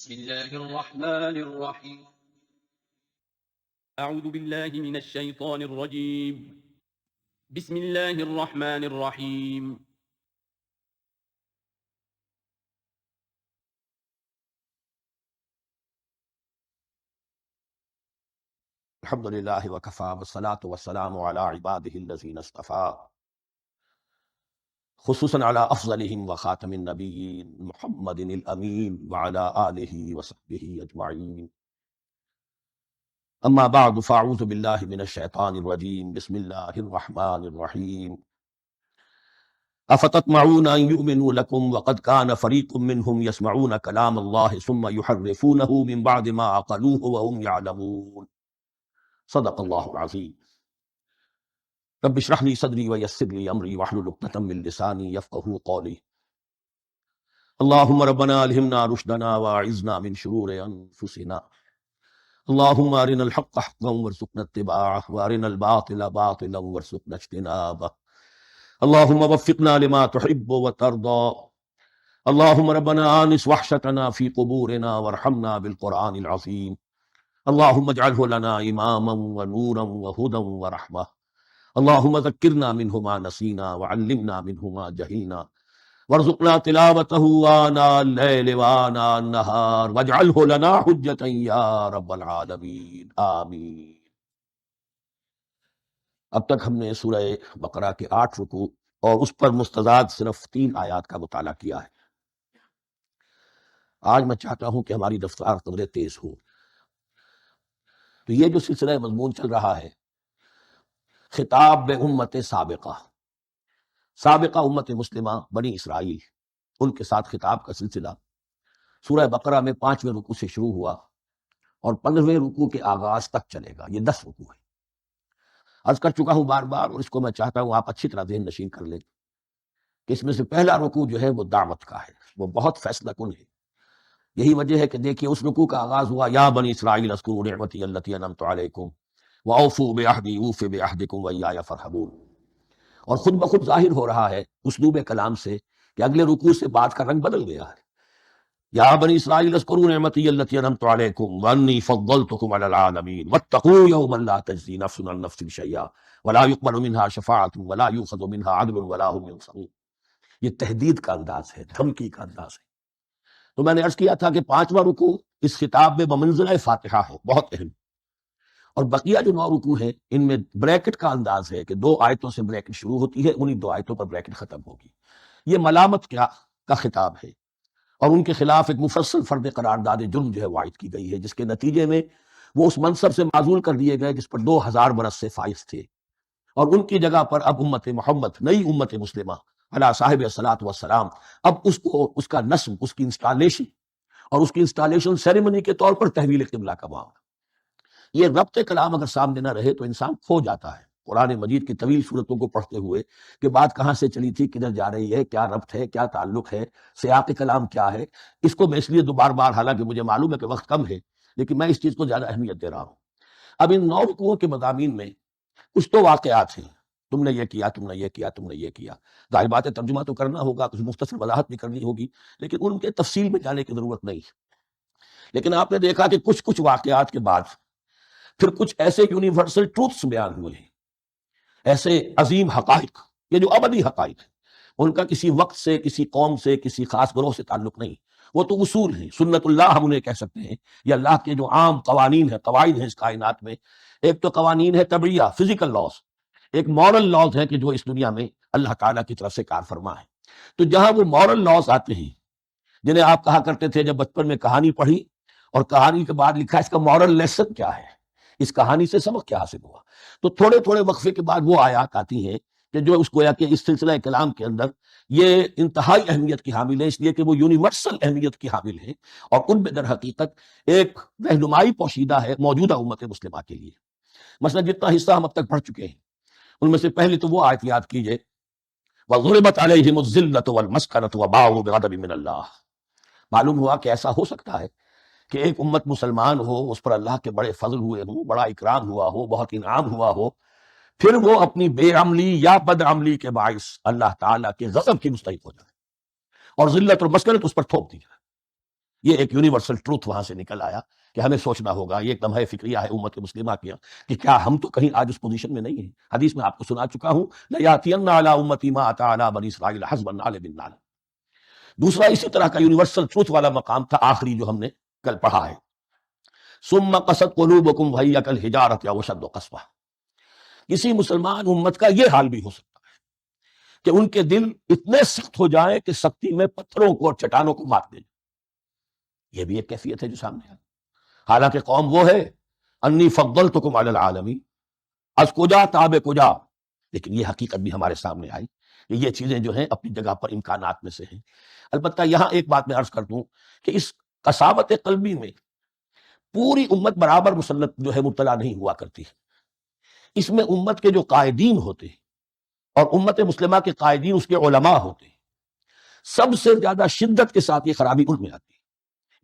بسم الله الرحمن الرحيم. أعوذ بالله من الشيطان الرجيم. بسم الله الرحمن الرحيم. الحمد للہ وکفا والصلاة والسلام علی عباده الذین اصطفى خصوصاً علی افضلهم وخاتم النبیین محمد الامین وعلی آلہ وصحبہ اجمعین. اما بعد فاعوذ باللہ من الشیطان الرجیم. بسم اللہ الرحمن الرحیم. افتطمعون ان یؤمنوا لکم وقد کان فریق منہم یسمعون کلام اللہ ثم یحرفونہ من بعد ما عقلوہ وهم یعلمون. صدق اللہ العظیم. رب اشرح لي صدري ويسر لي امري واحلل عقدة من لساني يفقهوا قولي. اللهم ربنا الهمنا رشدنا واعذنا من شرور انفسنا. اللهم ارنا الحق حقا وارزقنا اتباعه وارنا الباطل باطلا وارزقنا اجتنابه. اللهم وفقنا لما تحب وترضى. اللهم ربنا آنس وحشتنا في قبورنا وارحمنا بالقرآن العظيم. اللهم اجعله لنا إماما ونورا وهدى ورحمة. اللهم ذكرنا منه ما نسينا وعلمنا منه ما جهلنا وارزقنا تلاوته آناء الليل وآناء النهار واجعله لنا حجة يا رب العالمين آمين. اب تک ہم نے سورہ بقرہ کے 8 رکوع اور اس پر مستزاد صرف 3 آیات کا مطالعہ کیا ہے. آج میں چاہتا ہوں کہ ہماری رفتار قدرے تیز ہو. تو یہ جو سلسلہ مضمون چل رہا ہے، خطاب بے امت سابقہ امت مسلمہ بنی اسرائیل، ان کے ساتھ خطاب کا سلسلہ سورہ بقرہ میں 5ویں رکوع سے شروع ہوا اور 15ویں رکوع کے آغاز تک چلے گا. یہ 10 رکوع ہے. عرض کر چکا ہوں بار بار، اور اس کو میں چاہتا ہوں آپ اچھی طرح ذہن نشین کر لیں کہ اس میں سے پہلا رکوع جو ہے وہ دعوت کا ہے، وہ بہت فیصلہ کن ہے. یہی وجہ ہے کہ دیکھیے اس رکوع کا آغاز ہوا یا بنی اسرائیل اذکروا نعمتی التی انعمت علیکم وَأَوْفُوا بِعَهْدِي أُوفِ بِعَهْدِكُمْ وَإِيَّايَ فَارْهَبُونِ. اور خود بخود ظاہر ہو رہا ہے اسلوب کلام سے کہ اگلے رکوع سے بات کا رنگ بدل گیا ہے. یا بنی اسرائیل اذکروا نعمتی التی انعمت علیکم وانی فضلتکم علی العالمین واتقوا یوما لا تجزی نفس عن نفس شیئا ولا يقبل منها شفاعۃ ولا یؤخذ منها عدل ولا هم ينصرون. یہ تہدید کا انداز ہے، دھمکی کا انداز ہے. تو میں نے عرض کیا تھا کہ 5واں رکوع اس خطاب میں بمنزلہ فاتحہ ہے، بہت اہم. اور بقیہ جو 9 رکوع ہیں ان میں بریکٹ کا انداز ہے کہ 2 آیتوں سے بریکٹ شروع ہوتی ہے، انہی 2 آیتوں پر بریکٹ ختم ہوگی. یہ ملامت کیا کا خطاب ہے اور ان کے خلاف ایک مفصل فرد قرارداد جرم جو ہے وائد کی گئی ہے، جس کے نتیجے میں وہ اس منصب سے معزول کر دیے گئے جس پر 2000 برس سے فائز تھے، اور ان کی جگہ پر اب امت محمد، نئی امت مسلمہ علی صاحب الصلاۃ والسلام، اب اس کا نصب، اس کی انسٹالیشن اور اس کی انسٹالیشن سیریمنی کے طور پر تحویل قبلہ کا معاملہ. یہ ربط کلام اگر سامنے نہ رہے تو انسان کھو جاتا ہے قرآن مجید کی طویل صورتوں کو پڑھتے ہوئے کہ بات کہاں سے چلی تھی، کدھر جا رہی ہے، کیا ربط ہے، کیا تعلق ہے، سیاق کلام کیا ہے. اس کو میں اس لیے بار بار، حالانکہ مجھے معلوم ہے کہ وقت کم ہے لیکن میں اس چیز کو زیادہ اہمیت دے رہا ہوں. اب ان 9 رکوعوں کے مضامین میں کچھ تو واقعات ہیں، تم نے یہ کیا، تم نے یہ کیا، تم نے یہ کیا. ظاہر بات ہے ترجمہ تو کرنا ہوگا، کچھ مختصر وضاحت بھی کرنی ہوگی، لیکن ان کے تفصیل میں جانے کی ضرورت نہیں. لیکن آپ نے دیکھا کہ کچھ واقعات کے بعد پھر کچھ ایسے یونیورسل ٹروتھس بیان ہوئے ہیں، ایسے عظیم حقائق، یہ جو ابدی حقائق ہیں، ان کا کسی وقت سے، کسی قوم سے، کسی خاص گروہ سے تعلق نہیں. وہ تو اصول ہیں، سنت اللہ ہم انہیں کہہ سکتے ہیں. یہ اللہ کے جو عام قوانین ہیں، قواعد ہیں اس کائنات میں. ایک تو قوانین ہے طبعیہ، فزیکل لاز، ایک مورل لاز ہے کہ جو اس دنیا میں اللہ تعالیٰ کی طرف سے کار فرما ہے. تو جہاں وہ مورل لاز آتے ہیں جنہیں آپ کہا کرتے تھے جب بچپن میں کہانی پڑھی اور کہانی کے بعد لکھا اس کا مورل لیسن کیا ہے، اس کہانی سے سبق کیا حاصل ہوا، تو تھوڑے تھوڑے وقفے کے بعد وہ آیات آتی ہیں کہ جو اس گویا کہ اس سلسلہ کلام کے اندر یہ انتہائی اہمیت کی حامل ہے، اس لیے کہ وہ یونیورسل اہمیت کی حامل ہیں اور ان میں در حقیقت ایک رہنمائی پوشیدہ ہے موجودہ امت مسلمہ کے لیے. مثلا جتنا حصہ ہم اب تک پڑھ چکے ہیں ان میں سے پہلے تو وہ آیت یاد کیجئے وَضُرِبَتْ عَلَيْهِمُ الذِّلَّةُ وَالْمَسْكَنَةُ وَبَاءُوا بِغَضَبٍ مِّنَ اللَّهِ. معلوم ہوا کہ ایسا ہو سکتا ہے کہ ایک امت مسلمان ہو، اس پر اللہ کے بڑے فضل ہوئے ہوں، بڑا اکرام ہوا ہو، بہت انعام ہوا ہو، پھر وہ اپنی بے عملی یا بد عملی کے باعث اللہ تعالیٰ کے غضب کی مستحق ہو جائے اور ذلت اور مسکنت اس پر تھوپ دی جائے. یہ ایک یونیورسل ٹروتھ وہاں سے نکل آیا کہ ہمیں سوچنا ہوگا. یہ ایک لمحہ فکریہ ہے امت مسلمہ کیا کہ کیا ہم تو کہیں آج اس پوزیشن میں نہیں ہیں. حدیث میں آپ کو سنا چکا ہوں لَيَأْتِيَنَّ عَلَىٰ أُمَّتِي مَا أَتَىٰ عَلَىٰ بَنِي إِسْرَائِيلَ حَسْبَ النَّعْلِ بِالنَّعْلِ. دوسرا اسی طرح کا یونیورسل ٹروتھ والا مقام تھا آخری جو ہم نے کل پڑھا ہے ثُمَّ قَسَتْ قُلُوبُكُمْ وَهِيَ كَالْحِجَارَةِ أَوْ أَشَدُّ قَسْوَةً. کسی مسلمان امت کا یہ حال بھی ہو سکتا ہے کہ ان کے دل اتنے سخت ہو جائیں کہ سختی میں پتھروں کو اور چٹانوں کو مات دیں. یہ بھی ایک کیفیت ہے جو سامنے ہے. حالانکہ قوم وہ ہے انی فضلتکم علی العالمین، از کجا تاب کجا، لیکن یہ حقیقت بھی ہمارے سامنے آئی کہ یہ چیزیں جو ہیں اپنی جگہ پر امکانات میں سے ہیں. البتہ یہاں ایک بات میں عرض کر دوں کہ اس قساوت قلبی میں پوری امت برابر مسلط جو ہے مبتلا نہیں ہوا کرتی ہے. اس میں امت کے جو قائدین ہوتے ہیں اور امت مسلمہ کے قائدین اس کے علماء ہوتے ہیں، سب سے زیادہ شدت کے ساتھ یہ خرابی ان میں آتی ہے.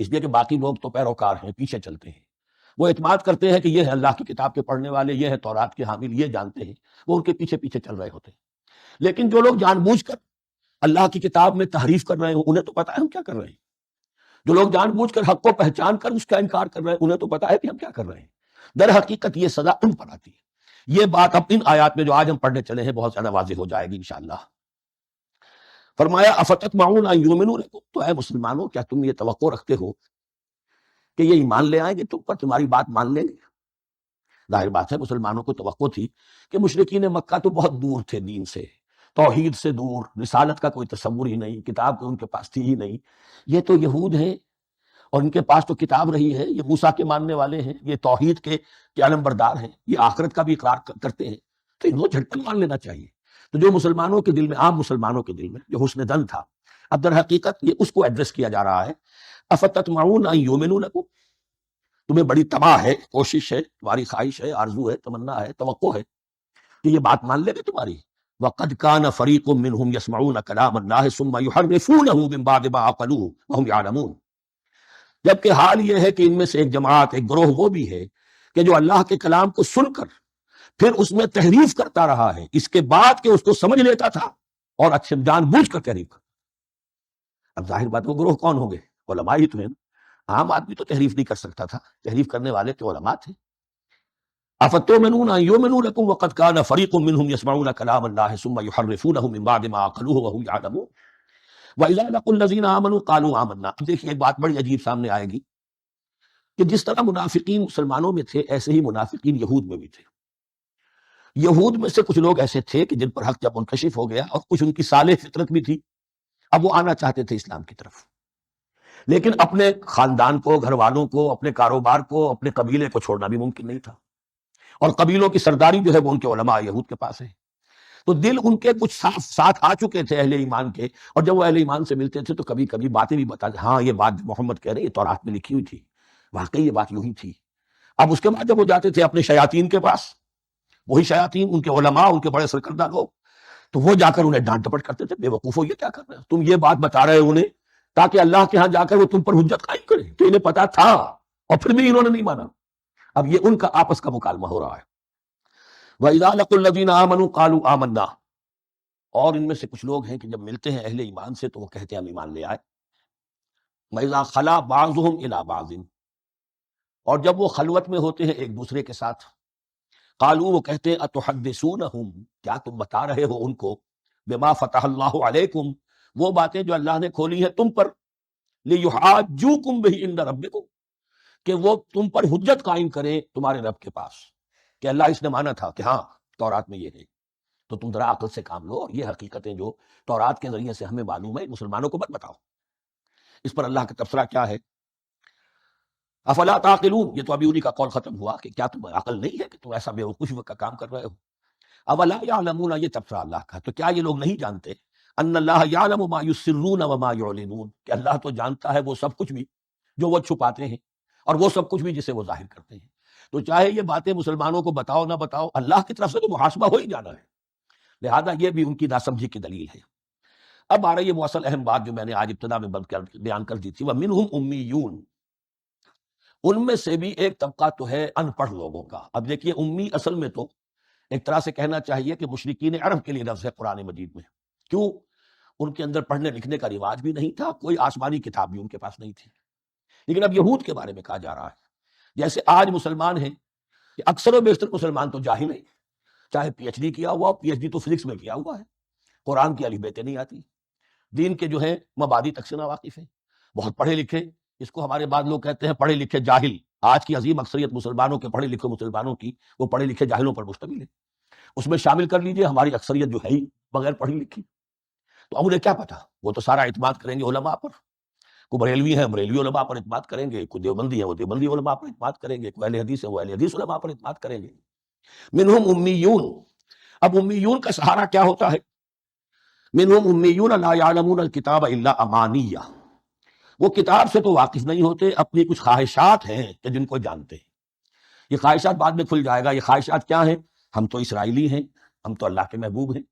اس لیے کہ باقی لوگ تو پیروکار ہیں، پیچھے چلتے ہیں، وہ اعتماد کرتے ہیں کہ یہ ہے اللہ کی کتاب کے پڑھنے والے، یہ ہے تورات کے حامل، یہ جانتے ہیں، وہ ان کے پیچھے پیچھے چل رہے ہوتے ہیں. لیکن جو لوگ جان بوجھ کر اللہ کی کتاب میں تحریف کر رہے ہیں انہیں تو پتہ ہے ہم کیا کر رہے ہیں. جو لوگ جان بوجھ کر حق کو پہچان کر اس کا انکار کر رہے ہیں انہیں تو پتہ ہے کہ ہم کیا کر رہے ہیں. در حقیقت یہ سزا ان پر آتی ہے. یہ بات اب ان آیات میں جو آج ہم پڑھنے چلے ہیں بہت زیادہ واضح ہو جائے گی انشاءاللہ. فرمایا افتطمعون ان یؤمنوا لکم، تو اے مسلمانوں کیا تم یہ توقع رکھتے ہو کہ یہ ایمان لے آئیں گے تم پر، تمہاری بات مان لیں گے؟ ظاہر بات ہے مسلمانوں کو توقع تھی کہ مشرکین مکہ تو بہت دور تھے دین سے، توحید سے دور، رسالت کا کوئی تصور ہی نہیں، کتاب تو ان کے پاس تھی ہی نہیں. یہ تو یہود ہیں اور ان کے پاس تو کتاب رہی ہے، یہ موسیٰ کے ماننے والے ہیں، یہ توحید کے علم بردار ہیں، یہ آخرت کا بھی اقرار کرتے ہیں، تو انہوں جھٹپٹ مان لینا چاہیے. تو جو مسلمانوں کے دل میں، عام مسلمانوں کے دل میں جو حسن دن تھا، اب در حقیقت یہ اس کو ایڈریس کیا جا رہا ہے. افتطمعون ان یؤمنوا لکم، تمہیں بڑی تماہ ہے، کوشش ہے، تمہاری خواہش ہے، آرزو ہے، تمنا ہے، توقع ہے کہ یہ بات مان لے گے تمہاری. وَقَدْ كَانَ فَرِيقٌ مِّنْهُمْ يَسْمَعُونَ كَلَامَ اللَّهِ ثُمَّ يُحَرِّفُونَهُ مِن بَعْدِ مَا عَقَلُوهُ وَهُمْ يَعْلَمُونَ. جبکہ حال یہ ہے کہ ان میں سے ایک جماعت، ایک گروہ وہ بھی ہے کہ جو اللہ کے کلام کو سن کر پھر اس میں تحریف کرتا رہا ہے اس کے بعد کہ اس کو سمجھ لیتا تھا اور اچھے جان بوجھ کر تحریف کرتا. اب ظاہر بات وہ گروہ کون ہوں گے؟ علماء ہی تو ہیں. عام آدمی تو تحریف نہیں کر سکتا تھا، تحریف کرنے والے تو علماء تھے. افتؤمنون ان یؤمنوا لکم وقد کان فریق منهم يسمعون کلام اللہ ثم یحرفونہ من بعد ما عقلوہ وهم یعلمون وَإِذَا لَقُوا الَّذِينَ آمَنُوا قَالُوا آمَنَّا. دیکھیے ایک بات بڑی عجیب سامنے آئے گی کہ جس طرح منافقین مسلمانوں میں تھے ایسے ہی منافقین یہود میں بھی تھے. یہود میں سے کچھ لوگ ایسے تھے کہ جن پر حق جب منکشف ہو گیا اور کچھ ان کی صالح فطرت بھی تھی، اب وہ آنا چاہتے تھے اسلام کی طرف، لیکن اپنے خاندان کو، گھر والوں کو، اپنے کاروبار کو، اپنے قبیلے کو چھوڑنا بھی ممکن نہیں تھا. اور قبیلوں کی سرداری جو ہے وہ ان کے علماء یہود کے پاس ہے. تو دل ان کے کچھ ساتھ آ چکے تھے اہل ایمان کے، اور جب وہ اہل ایمان سے ملتے تھے تو کبھی کبھی باتیں بھی بتاتے، ہاں یہ بات محمد کہہ رہے ہیں یہ تورات میں لکھی ہوئی تھی، واقعی یہ بات یوں ہی تھی. اب اس کے بعد جب وہ جاتے تھے اپنے شیاطین کے پاس، وہی شیاطین ان کے علماء، ان کے بڑے سرکردہ لوگ، تو وہ جا کر انہیں ڈانٹ ڈپٹ کرتے تھے، بے وقوفو یہ کیا کر رہے ہیں تم، یہ بات بتا رہے ہو انہیں تاکہ اللہ کے ہاں جا کر وہ تم پر حجت قائم کرے کہ انہیں پتا تھا اور پھر بھی انہوں نے نہیں مانا. اب یہ ان کا آپس کا مکالمہ ہو رہا ہے. وَإِذَا لَقُوا الَّذِينَ آمَنُوا قَالُوا آمَنَّا. اور ان میں سے کچھ لوگ ہیں کہ جب ملتے ہیں اہل ایمان سے تو وہ کہتے ہیں ہم ایمان لے آئے. وَإِذَا خَلَا بَعْضُهُمْ إِلَىٰ بَعْضٍ. اور جب وہ خلوت میں ہوتے ہیں ایک دوسرے کے ساتھ، قالوا وہ کہتے ہیں اتحدثونہم، کیا تم بتا رہے ہو ان کو، بما فتح اللہ علیکم، وہ باتیں جو اللہ نے کھولی ہیں تم پر، لیحاجوکم بہ عند ربکم، کہ وہ تم پر حجت قائم کریں تمہارے رب کے پاس کہ اللہ اس نے مانا تھا کہ ہاں تورات میں یہ ہے. تو تم ذرا عقل سے کام لو اور یہ حقیقتیں جو تورات کے ذریعے سے ہمیں معلوم ہے مسلمانوں کو مت بتاؤ. اس پر اللہ کا تبصرہ کیا ہے؟ افلا تعقلون. یہ تو ابھی انہی کا قول ختم ہوا کہ کیا تم عقل نہیں ہے کہ تم ایسا بیوقوفی کا کام کر رہے ہو. اولا یعلمون، یہ تبصرہ اللہ کا، تو کیا یہ لوگ نہیں جانتے ان اللہ یعلم ما یسرون وما یعلنون، کہ اللہ تو جانتا ہے وہ سب کچھ بھی جو وہ چھپاتے ہیں اور وہ سب کچھ بھی جسے وہ ظاہر کرتے ہیں. تو چاہے یہ باتیں مسلمانوں کو بتاؤ نہ بتاؤ، اللہ کی طرف سے تو محاسبہ ہو ہی جانا ہے. لہذا یہ بھی ان کی ناسمجھی کی دلیل ہے. اب آ رہی ہے وہ اصل اہم بات جو میں نے آج ابتدا میں بیان کر دی تھی، وَمِنْهُمْ أُمِّيُّونَ. ان میں سے بھی ایک طبقہ تو ہے ان پڑھ لوگوں کا. اب دیکھیے امی اصل میں تو ایک طرح سے کہنا چاہیے کہ مشرکین عرب کے لیے لفظ ہے قرآن مجید میں. کیوں؟ ان کے اندر پڑھنے لکھنے کا رواج بھی نہیں تھا، کوئی آسمانی کتاب بھی ان کے پاس نہیں تھی. لیکن اب یہود کے بارے میں کہا جا رہا ہے جیسے آج مسلمان ہیں کہ اکثر و بیشتر مسلمان تو جاہل ہیں، چاہے پی ایچ ڈی کیا ہوا، پی ایچ ڈی تو فزکس میں کیا ہوا ہے، قرآن کی الف بیتیں نہیں آتی، دین کے جو ہے مبادی تک سے ناواقف ہیں، بہت پڑھے لکھے، اس کو ہمارے بعض لوگ کہتے ہیں پڑھے لکھے جاہل۔ آج کی عظیم اکثریت مسلمانوں کے پڑھے لکھے مسلمانوں کی وہ پڑھے لکھے جاہلوں پر مشتمل ہے، اس میں شامل کر لیجئے ہماری اکثریت جو ہے ہی بغیر پڑھی لکھی، تو اب انہیں کیا پتا، وہ تو سارا اعتماد کریں گے علماء پر، کوئی بریلوی ہیں بریلوی علماء پر اعتماد کریں گے، کوئی دیوبندی ہیں وہ دیوبندی علماء پر اعتماد کریں گے، کوئی اہل حدیث ہے وہ اہل حدیث علماء پر اعتماد کریں گے۔ منہم امیون، اب امیون کا سہارا کیا ہوتا ہے؟ منہم امیون لا یعلمون الکتاب الا امانیہ، وہ کتاب سے تو واقف نہیں ہوتے، اپنی کچھ خواہشات ہیں کہ جن کو جانتے ہیں۔ یہ خواہشات بعد میں کھل جائے گا، یہ خواہشات کیا ہیں؟ ہم تو اسرائیلی ہیں، ہم تو اللہ کے محبوب ہیں،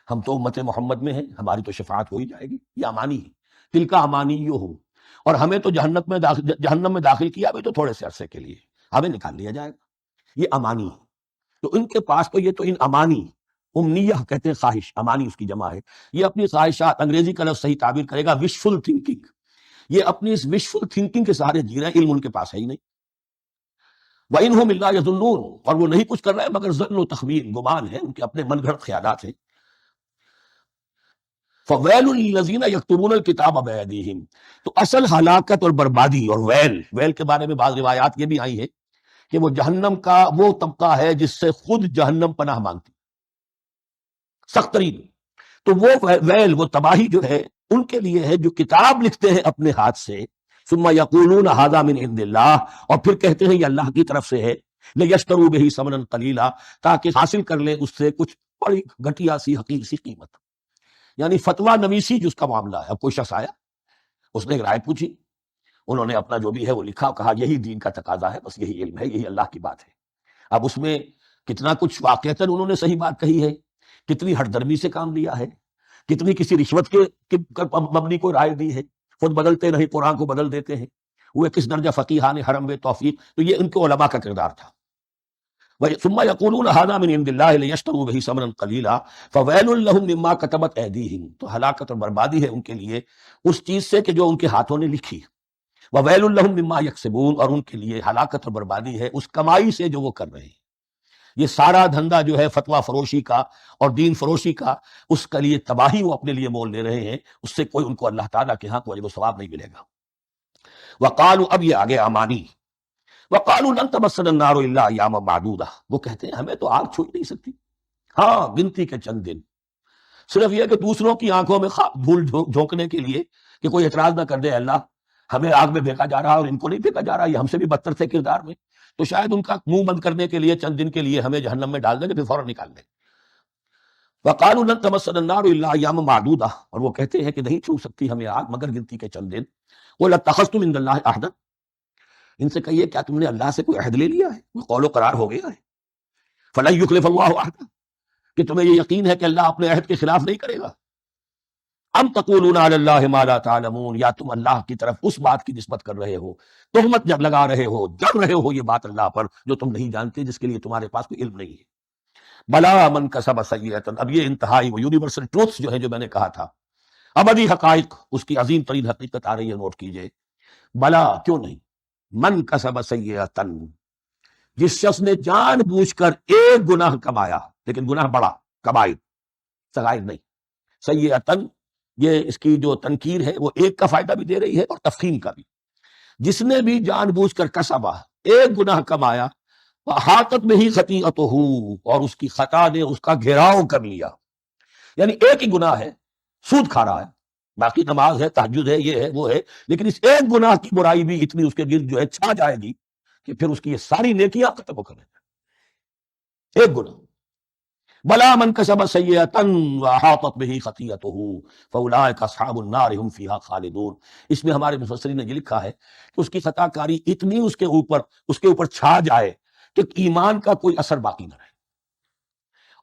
ہم تو امت محمد میں ہیں، ہماری تو شفاعت ہو ہی جائے گی، یہ امانی ہے۔ تلک امانیہم، اور ہمیں تو جہنم میں داخل کیا بھی تو تھوڑے سے عرصے کے لیے، ہمیں نکال لیا جائے گا، یہ امانی ہے۔ تو ان کے پاس تو یہ تو ان امانی، امنیہ کہتے ہیں خواہش، امانی اس کی جمع ہے، یہ اپنی خواہشات، انگریزی کا لفظ صحیح تعبیر کرے گا وشفل تھنکنگ، یہ اپنی اس وشفل تھنکنگ کے سہارے جی رہے ہیں، علم ان کے پاس ہے ہی نہیں۔ وَإِنْهُمْ إِلَّا يَظُنُّونَ، اور وہ نہیں کچھ کر رہے ہیں مگر ظن و تخمین، گمان ہے، ان کے اپنے من گھڑت خیالات ہیں۔ فَوَيْلٌ لِّلَّذِينَ يَكْتُبُونَ الْكِتَابَ بِأَيْدِيهِمْ، تو اصل ہلاکت اور بربادی اور ویل کے بارے میں بعض روایات یہ بھی آئی ہیں کہ وہ جہنم کا وہ طبقہ ہے جس سے خود جہنم پناہ مانگتی، سخت ترین۔ تو وہ ویل، وہ تباہی جو ہے ان کے لیے ہے جو کتاب لکھتے ہیں اپنے ہاتھ سے، ثم یقولون ھذا من عند اللہ، اور پھر کہتے ہیں یہ اللہ کی طرف سے ہے، لیشتروا بہ ثمنا قلیلا، تاکہ حاصل کر لیں اس سے کچھ بڑی گھٹیا سی حقیر سی قیمت، یعنی فتویٰ نویسی جو اس کا معاملہ ہے۔ اب کوئی شخص آیا، اس نے ایک رائے پوچھی، انہوں نے اپنا جو بھی ہے وہ لکھا، کہا یہی دین کا تقاضا ہے، بس یہی علم ہے، یہی اللہ کی بات ہے۔ اب اس میں کتنا کچھ واقعتاً انہوں نے صحیح بات کہی ہے، کتنی ہٹ درمی سے کام لیا ہے، کتنی کسی رشوت کے مبنی کو رائے دی ہے، خود بدلتے نہیں قرآن کو بدل دیتے ہیں، وہ کس درجہ فقیہان حرم و توفیق، تو یہ ان کے علماء کا کردار تھا۔ ثم یقولون ھذا من عند اللہ لیشتروا بہ ثمنا قلیلا فویل لہم مما کتبت ایدیہم، تو ہلاکت اور بربادی ہے ان کے لیے اس چیز سے کہ جو ان کے ہاتھوں نے لکھی، وویل لہم مما یکسبون، اور ان کے لیے ہلاکت اور بربادی ہے اس کمائی سے جو وہ کر رہے ہیں۔ یہ سارا دھندا جو ہے فتویٰ فروشی کا اور دین فروشی کا، اس کے لیے تباہی وہ اپنے لیے مول لے رہے ہیں، اس سے کوئی ان کو اللہ تعالیٰ کے ہاں کوئی اجر و ثواب نہیں ملے گا۔ وقالوا، اب یہ آگے امانی، وقالوا لن تمسنا النار الا ایاما معدودہ، وہ کہتے ہیں ہمیں تو آگ چھو ہی نہیں سکتی، ہاں گنتی کے چند دن، صرف یہ کہ دوسروں کی آنکھوں میں دھول جھونکنے کے لیے کہ کوئی اعتراض نہ کر دے، اللہ ہمیں آگ میں پھینکا جا رہا اور ان کو نہیں پھینکا جا رہا، یہ ہم سے بھی بدتر تھے کردار میں، تو شاید ان کا منہ بند کرنے کے لیے چند دن کے لیے ہمیں جہنم میں ڈال دیں گے، پھر فوراً نکال دیں۔ وقالوا لن تمسنا النار الا ایاما معدودہ، اور وہ کہتے ہیں کہ نہیں چھو سکتی ہمیں آگ مگر گنتی کے چند دن۔ قل اتخذتم عند اللہ عہدا، ان سے کہیے کیا تم نے اللہ سے کوئی عہد لے لیا ہے، کوئی قول و قرار ہو گیا ہے؟ فلن یخلف اللہ عہدا، کہ تمہیں یہ یقین ہے کہ اللہ اپنے عہد کے خلاف نہیں کرے گا؟ ام تقولون علی اللہ ما لا تعلمون، یا تم اللہ کی طرف اس بات کی نسبت کر رہے ہو، تہمت جب لگا رہے ہو، جڑ رہے ہو یہ بات اللہ پر جو تم نہیں جانتے، جس کے لیے تمہارے پاس کوئی علم نہیں ہے۔ بلا من کسب سیئۃ، اب یہ انتہائی وہ یونیورسل ٹروتس جو ہے جو میں نے کہا تھا، ابدی حقائق، اس کی عظیم ترین حقیقت آ رہی ہے، نوٹ کیجئے۔ بلا، کیوں نہیں، من کسب سیئۃ، جس شخص نے جان بوجھ کر ایک گناہ کمایا، لیکن گناہ بڑا، کبائر، صغائر نہیں، سیئۃ، یہ اس کی جو تنکیر ہے وہ ایک کا فائدہ بھی دے رہی ہے اور تفخیم کا بھی، جس نے بھی جان بوجھ کر کسبا، ایک گناہ کمایا، وَأَحَاطَتْ بِهِ خَطِیئَتُهُ، اور اس کی خطا نے اس کا گھیراؤ کر لیا، یعنی ایک ہی گناہ ہے، سود کھا رہا ہے، باقی نماز ہے، تہجد ہے، یہ ہے وہ ہے، لیکن اس ایک گناہ کی برائی بھی اتنی اس کے گرد جو ہے چھا جائے گی کہ پھر اس کی یہ ساری نیکیاں ختم ہو کر ایک گناہ۔ بلا من کسب سیئۃ واحاطت بہ خطیئتہ فاولئک اصحاب النار هم فیہا خالدون، اس میں ہمارے مفسرین نے یہ لکھا ہے کہ اس کی خطا کاری اتنی اس کے اوپر چھا جائے کہ ایمان کا کوئی اثر باقی نہ رہے۔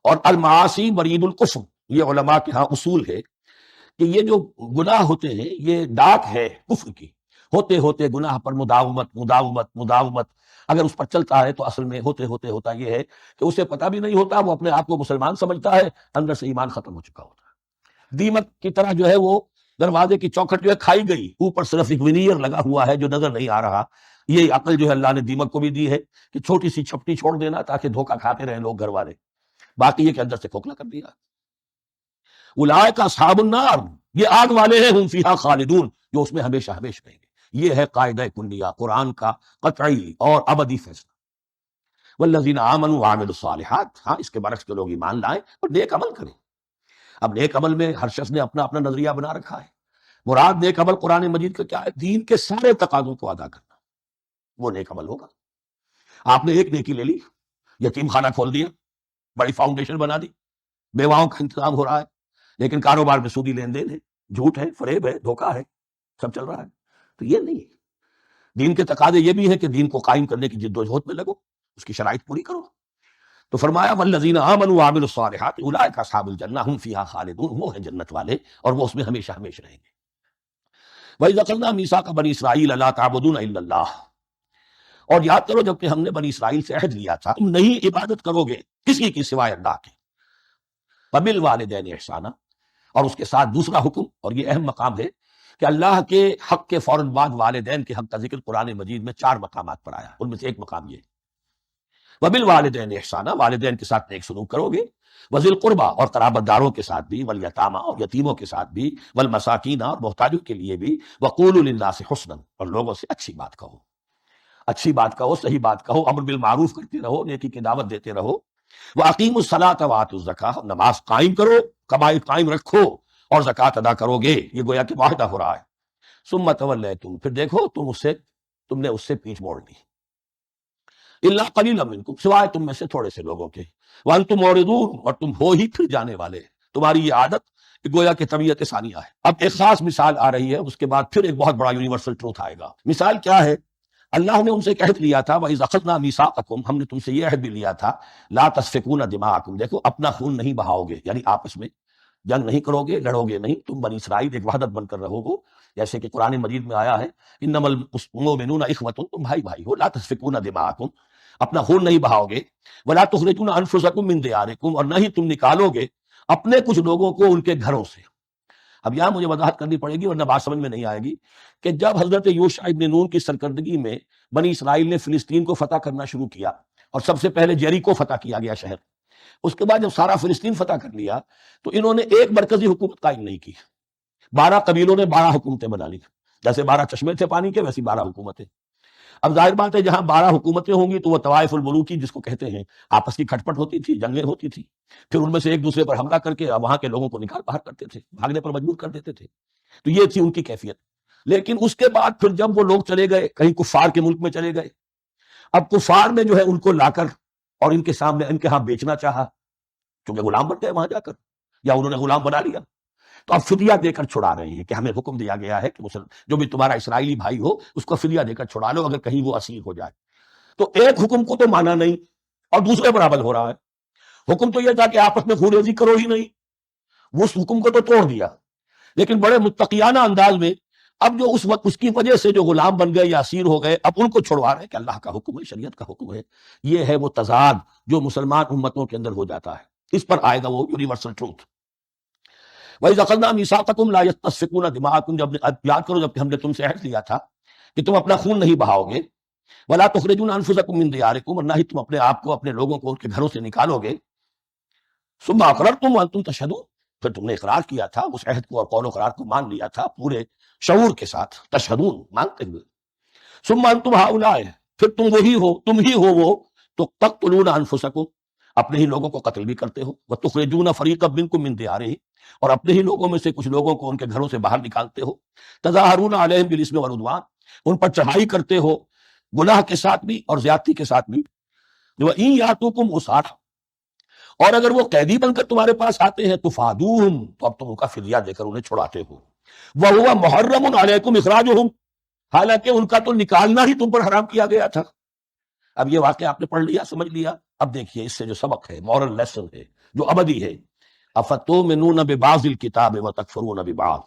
اور المعاصی برید الکفر، یہ علماء کے ہاں اصول ہے کہ یہ جو گناہ ہوتے ہیں یہ ڈاک ہے کفر کی، ہوتے ہوتے گناہ پر مداومت اگر اس پر چلتا ہے تو اصل میں ہوتے ہوتے ہوتا یہ ہے کہ اسے پتہ بھی نہیں ہوتا، وہ اپنے آپ کو مسلمان سمجھتا ہے، اندر سے ایمان ختم ہو چکا ہوتا ہے، دیمک کی طرح جو ہے وہ دروازے کی چوکھٹ جو ہے کھائی گئی، اوپر صرف ایک ونیئر لگا ہوا ہے جو نظر نہیں آ رہا۔ یہ عقل جو ہے اللہ نے دیمک کو بھی دی ہے کہ چھوٹی سی چھپٹی چھوڑ دینا تاکہ دھوکہ کھاتے رہیں لوگ گھر والے، باقی یہ کہ اندر سے کھوکھلا کر دیا۔ اولئک اصحاب النار، یہ آگ والے ہیں، ہم فیہا خالدون، جو اس میں ہمیشہ ہمیشہ رہیں گے۔ یہ ہے قاعدہ کلیہ قرآن کا قطعی اور ابدی فیصلہ۔ والذین آمنوا وعملوا الصالحات، ہاں اس کے برعکس کے لوگ ایمان لائیں اور نیک عمل کریں۔ اب نیک عمل میں ہر شخص نے اپنا اپنا نظریہ بنا رکھا ہے۔ مراد نیک عمل قرآن مجید کا کیا ہے؟ دین کے سارے تقاضوں کو ادا کرنا، وہ نیک عمل ہوگا۔ آپ نے ایک نیکی لے لی، یتیم خانہ کھول دیا، بڑی فاؤنڈیشن بنا دی، بیواؤں کا انتظام ہو رہا ہے، لیکن کاروبار میں سودی لین دین ہے، جھوٹ ہے، فریب ہے، دھوکہ ہے، سب چل رہا ہے۔ تو یہ نہیں ہے۔ دین کے تقاضے یہ بھی ہے کہ دین کو قائم کرنے کی جد و جہد میں لگو، اس کی شرائط پوری کرو۔ تو فرمایا والذین آمنوا وعملوا الصالحات اولئک اصحاب الجنہ ہم فیہا خالدون، وہ ہیں جنت والے اور وہ اس میں ہمیشہ ہمیشہ رہیں گے۔ وَإِذْ أَخَذْنَا مِيثَاقَ بَنِي إِسْرَائِيلَ لَا تَعْبُدُونَ إِلَّا اللَّهَ، اور یاد کرو جب کہ ہم نے بنی اسرائیل سے عہد لیا تھا تم نہیں عبادت کرو گے کسی کی سوائے اللہ کے۔ وَبِالْوَالِدَيْنِ إِحْسَانًا، اور اس کے ساتھ دوسرا حکم، اور یہ اہم مقام ہے کہ اللہ کے حق کے فوراً بعد والدین کے حق کا ذکر قرآن مجید میں 4 مقامات پر آیا، ان میں سے ایک مقام یہ ہے وَبِالْوَالِدَيْنِ إِحْسَانًا، والدین کے ساتھ نیک سلوک کرو گے، وَذِي الْقُرْبَىٰ، اور قرابت داروں کے ساتھ بھی، وَالْيَتَامَىٰ، اور یتیموں کے ساتھ بھی، وَالْمَسَاکِینَ، اور محتاجوں کے لیے بھی، وَقُولُوا لِلنَّاسِ حُسْنًا، اور لوگوں سے اچھی بات کہو، اچھی بات کہو، صحیح بات کہو، امر بالمعروف کرتے رہو، نیکی کی دعوت دیتے رہو۔ وَأَقِیمُوا الصَّلَاةَ وَآتُوا الزَّکَاةَ، نماز قائم کرو، قبائل قائم رکھو اور زکوٰۃ ادا کرو گے، یہ گویا کہ معاہدہ ہو رہا ہے۔ ثُمَّ تَوَلَّیْتُم، پھر دیکھو تم نے اس سے پیٹھ موڑ لی، الا قلیلا منکم، سوائے تم میں سے تھوڑے سے لوگوں کے، وانتم معرضون، اور تم ہو ہی پھر جانے والے، تمہاری یہ عادت کہ گویا کہ طبیعت ثانیہ ہے۔ اب ایک خاص مثال آ رہی ہے، اس کے بعد پھر ایک بہت بڑا یونیورسل ٹروتھ آئے گا۔ مثال کیا ہے؟ اللہ نے ان سے عہد لیا تھا وَإِذْ أَخَذْنَا مِيثَاقَكُمْ، ہم نے تم سے یہ عہد بھی لیا تھا لا تسفكون دماءكم، دیکھو اپنا خون نہیں بہاؤ گے، یعنی آپس میں جنگ نہیں کرو گے، لڑو گے نہیں، تم بنی اسرائیل ایک وحدت بن کر رہو گو، جیسے کہ قرآن مجید میں آیا ہے انما المؤمنون اخوۃ، تم بھائی بھائی ہو، لا تسفكون دماءكم، اپنا خون نہیں بہاؤ گے، ولا تخرجون انفسکم من دیارکم، اور نہ ہی تم نکالو گے اپنے کچھ لوگوں کو ان کے گھروں سے۔ اب یہاں مجھے وضاحت کرنی پڑے گی ورنہ بات سمجھ میں نہیں آئے گی کہ جب حضرت یوشع ابن نون کی سرکردگی میں بنی اسرائیل نے فلسطین کو فتح کرنا شروع کیا، اور سب سے پہلے جیریکو فتح کیا گیا شہر، اس کے بعد جب سارا فلسطین فتح کر لیا تو انہوں نے ایک مرکزی حکومت قائم نہیں کی، 12 قبیلوں نے 12 حکومتیں بنا لی، جیسے 12 چشمے تھے پانی کے ویسی 12 حکومتیں۔ اب ظاہر بات ہے جہاں 12 حکومتیں ہوں گی تو وہ طوائف الملوکی جس کو کہتے ہیں، آپس کی کھٹپٹ ہوتی تھی، جنگیں ہوتی تھی، پھر ان میں سے ایک دوسرے پر حملہ کر کے وہاں کے لوگوں کو نکال باہر کرتے تھے، بھاگنے پر مجبور کر دیتے تھے، تو یہ تھی ان کی کیفیت۔ لیکن اس کے بعد پھر جب وہ لوگ چلے گئے کہیں کفار کے ملک میں چلے گئے، اب کفار نے جو ہے ان کو لا کر اور ان کے سامنے ان کے ہاں بیچنا چاہا، کیونکہ غلام بن گئے وہاں جا کر، یا انہوں نے غلام بنا لیا، تو اب فدیہ دے کر چھڑا رہے ہیں کہ ہمیں حکم دیا گیا ہے کہ جو بھی تمہارا اسرائیلی بھائی ہو اس کو فدیہ دے کر چھڑا لو اگر کہیں وہ اسیر ہو جائے۔ تو ایک حکم کو تو مانا نہیں اور دوسرے پر عمل ہو رہا ہے۔ حکم تو یہ تھا کہ آپس میں خون ریزی کرو ہی نہیں، وہ اس حکم کو تو توڑ دیا، لیکن بڑے متقیانہ انداز میں اب جو اس وقت اس کی وجہ سے جو غلام بن گئے یا اسیر ہو گئے اب ان کو چھڑوا رہے ہیں کہ اللہ کا حکم ہے، شریعت کا حکم ہے۔ یہ ہے وہ تضاد جو مسلمان امتوں کے اندر ہو جاتا ہے، اس پر آئے گا وہ یونیورسل ٹروتھ۔ وَإِذْ أَخَذْنَا مِيثَاقَكُمْ لَا تَسْفِكُونَ دِمَاءَكُمْ، جب یاد کرو جب کہ ہم نے تم سے عہد لیا تھا کہ تم اپنا خون نہیں بہاؤ گے، وَلَا تُخْرِجُونَ أَنفُسَكُم مِّن دِيَارِكُمْ، اور نہ ہی تم اپنے آپ کو اپنے لوگوں کو ان کے گھروں سے نکالو گے، ثُمَّ أَقْرَرْتُمْ وَأَنْتُمْ تَشْهَدُونَ، پھر تم نے اقرار کیا تھا اس عہد کو اور قول و قرار کو مان لیا تھا پورے شعور کے ساتھ، تشہدون مانتے ہوئے، ثُمَّ أَنْتُمْ هَؤُلَاءِ، پھر تم ہی ہو وہ تو تقتلون أنفسكم، اپنے ہی لوگوں کو قتل بھی کرتے ہو، وَتُخْرِجُونَ فَرِيقًا مِّنكُم مِّن دِيَارِهِمْ، اور اپنے ہی لوگوں میں سے کچھ لوگوں کو ان کے گھروں سے باہر نکالتے ہو، تظاہرون علیہم بالاسم والعدوان، ان پر چڑھائی کرتے ہو گناہ کے ساتھ بھی اور زیادتی کے ساتھ بھی، وَإِن يَأْتُوكُمْ أُسَارَىٰ، اور اگر وہ قیدی بن کر تمہارے پاس آتے ہیں تفادوہم، تو اب تم ان کا فدیہ دے کر انہیں چھڑاتے ہو، وَهُوَ مُحَرَّمٌ عَلَيْكُمْ إِخْرَاجُهُمْ، حالانکہ ان کا تو نکالنا ہی تم پر حرام کیا گیا تھا۔ اب یہ واقعہ آپ نے پڑھ لیا، سمجھ لیا، اب دیکھیے اس سے جو سبق ہے، مورل لیسن ہے جو ابدی ہے، افتؤمنون ببعض الکتاب وتکفرون ببعض،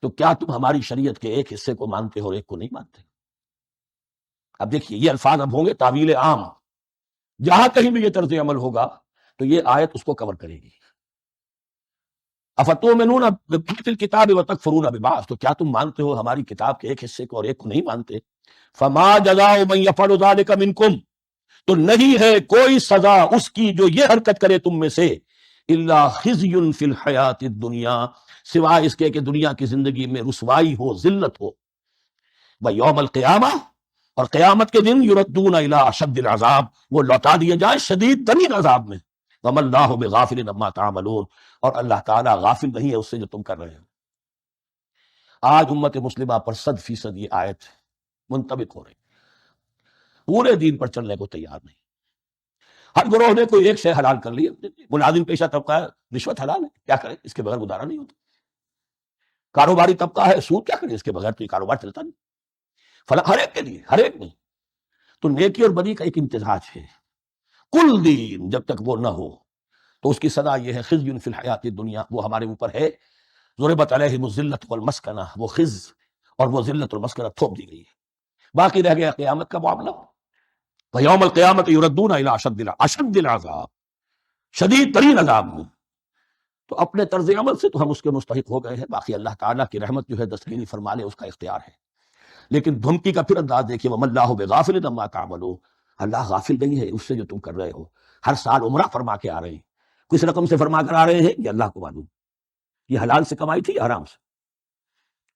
تو کیا تم ہماری شریعت کے ایک حصے کو مانتے ہو اور ایک کو نہیں مانتے؟ اب دیکھیے یہ الفاظ اب ہوں گے تعویل عام، جہاں کہیں بھی یہ طرز عمل ہوگا تو یہ آیت اس کو کور کرے گی۔ افتؤمنون ببعض الکتاب وتکفرون ببعض، تو کیا تم مانتے ہو ہماری کتاب کے ایک حصے کو اور ایک کو نہیں مانتے؟ فما جزاء من يفعل ذلك منکم، تو نہیں ہے کوئی سزا اس کی جو یہ حرکت کرے تم میں سے، الا خزی فی الحیات الدنیا، سوائے اس کے کہ دنیا کی زندگی میں رسوائی ہو، ذلت ہو، ویوم القیامہ، اور قیامت کے دن یردون الی اشد العذاب، وہ لوٹا دیے جائیں شدید ترین عذاب میں، وما اللہ بغافل عما تعملون، اور اللہ تعالیٰ غافل نہیں ہے اس سے جو تم کر رہے ہو۔ آج امت مسلمہ پر 100% یہ آیت منطبق ہو رہی، پورے دین پر چلنے کو تیار نہیں۔ ہر گروہ نے کوئی ایک شے حلال کر لی، ملازم پیشہ طبقہ ہے، رشوت حلال ہے، کیا کرے، اس کے بغیر گزارا نہیں ہوتا۔ کاروباری طبقہ ہے، سود، کیا کرے، اس کے بغیر تو یہ کاروبار چلتا نہیں۔ فلاں ہر ایک کے لیے، ہر ایک نہیں، تو نیکی اور بدی کا ایک امتزاج ہے۔ کل دین جب تک وہ نہ ہو تو اس کی سزا یہ ہے خزی فی الحیات الدنیا، وہ ہمارے اوپر ہے، ضربت علیہم الذلۃ والمسکنہ، وہ خز اور وہ ذلت اور مسکنہ تھوپ دی گئی ہے۔ باقی رہ گیا قیامت کا معاملہ، ویوم القیامت یردون الی اشد العذاب، شدید ترین عذاب میں۔ تو اپنے طرز عمل سے تو ہم اس کے مستحق ہو گئے ہیں، باقی اللہ تعالیٰ کی رحمت جو ہے دستگیری فرما لے، اس کا اختیار ہے۔ لیکن دھمکی کا پھر انداز دیکھیے، وَمَا اللَّهُ بِغَافِلٍ عَمَّا تَعْمَلُونَ، اللہ غافل نہیں ہے اس سے جو تم کر رہے ہو۔ ہر سال عمرہ فرما کے آ رہے ہیں، کس رقم سے فرما کر آ رہے ہیں یہ اللہ کو معلوم، یہ حلال سے کمائی تھی یا حرام سے؟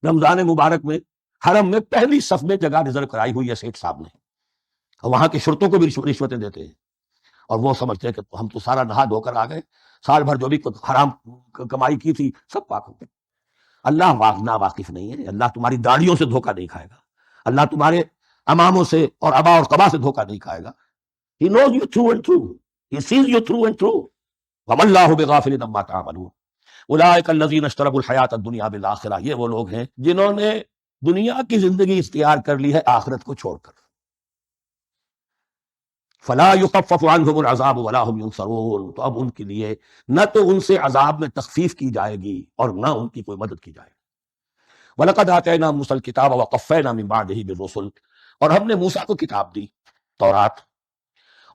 رمضان مبارک میں حرم میں پہلی صف میں جگہ ریزرو کرائی ہوئی ہے سیٹھ صاحب نے، اور وہاں کے شرطوں کو بھی رشوتیں دیتے ہیں، اور وہ سمجھتے ہیں کہ ہم تو سارا نہا دھو کر آ گئے، سال بھر جو بھی حرام کمائی کی تھی سب پاک ہو گئی۔ اللہ نا واقف نہیں ہے، اللہ تمہاری داڑھیوں سے دھوکہ نہیں کھائے گا، اللہ تمہارے اماموں سے اور ابا اور قبا سے دھوکہ نہیں کھائے گا۔ He knows you through and through. He sees you through and through. وَمَا اللَّهُ بِغَافِلٍ عَمَّا تَعْمَلُونَ أُولَٰئِكَ الَّذِينَ اشْتَرَوُا الْحَيَاةَ الدُّنْيَا بِالْآخِرَةِ، یہ وہ لوگ ہیں جنہوں نے دنیا کی زندگی اختیار کر لی ہے آخرت کو چھوڑ کر۔ فَلَا يُخَفَّفُ عَنْهُمُ الْعَذَابُ وَلَا هُمْ يُنصَرُونَ، تو اب ان کے لیے نہ تو ان سے عذاب میں تخفیف کی جائے گی اور نہ ان کی کوئی مدد کی جائے گی۔ وَلَقَدْ آتَيْنَا مُوسَى الْكِتَابَ وَقَفَّيْنَا مِن بَعْدِهِ بِالرُّسُلِ، اور ہم نے موسیٰ کو کتاب دی، تورات،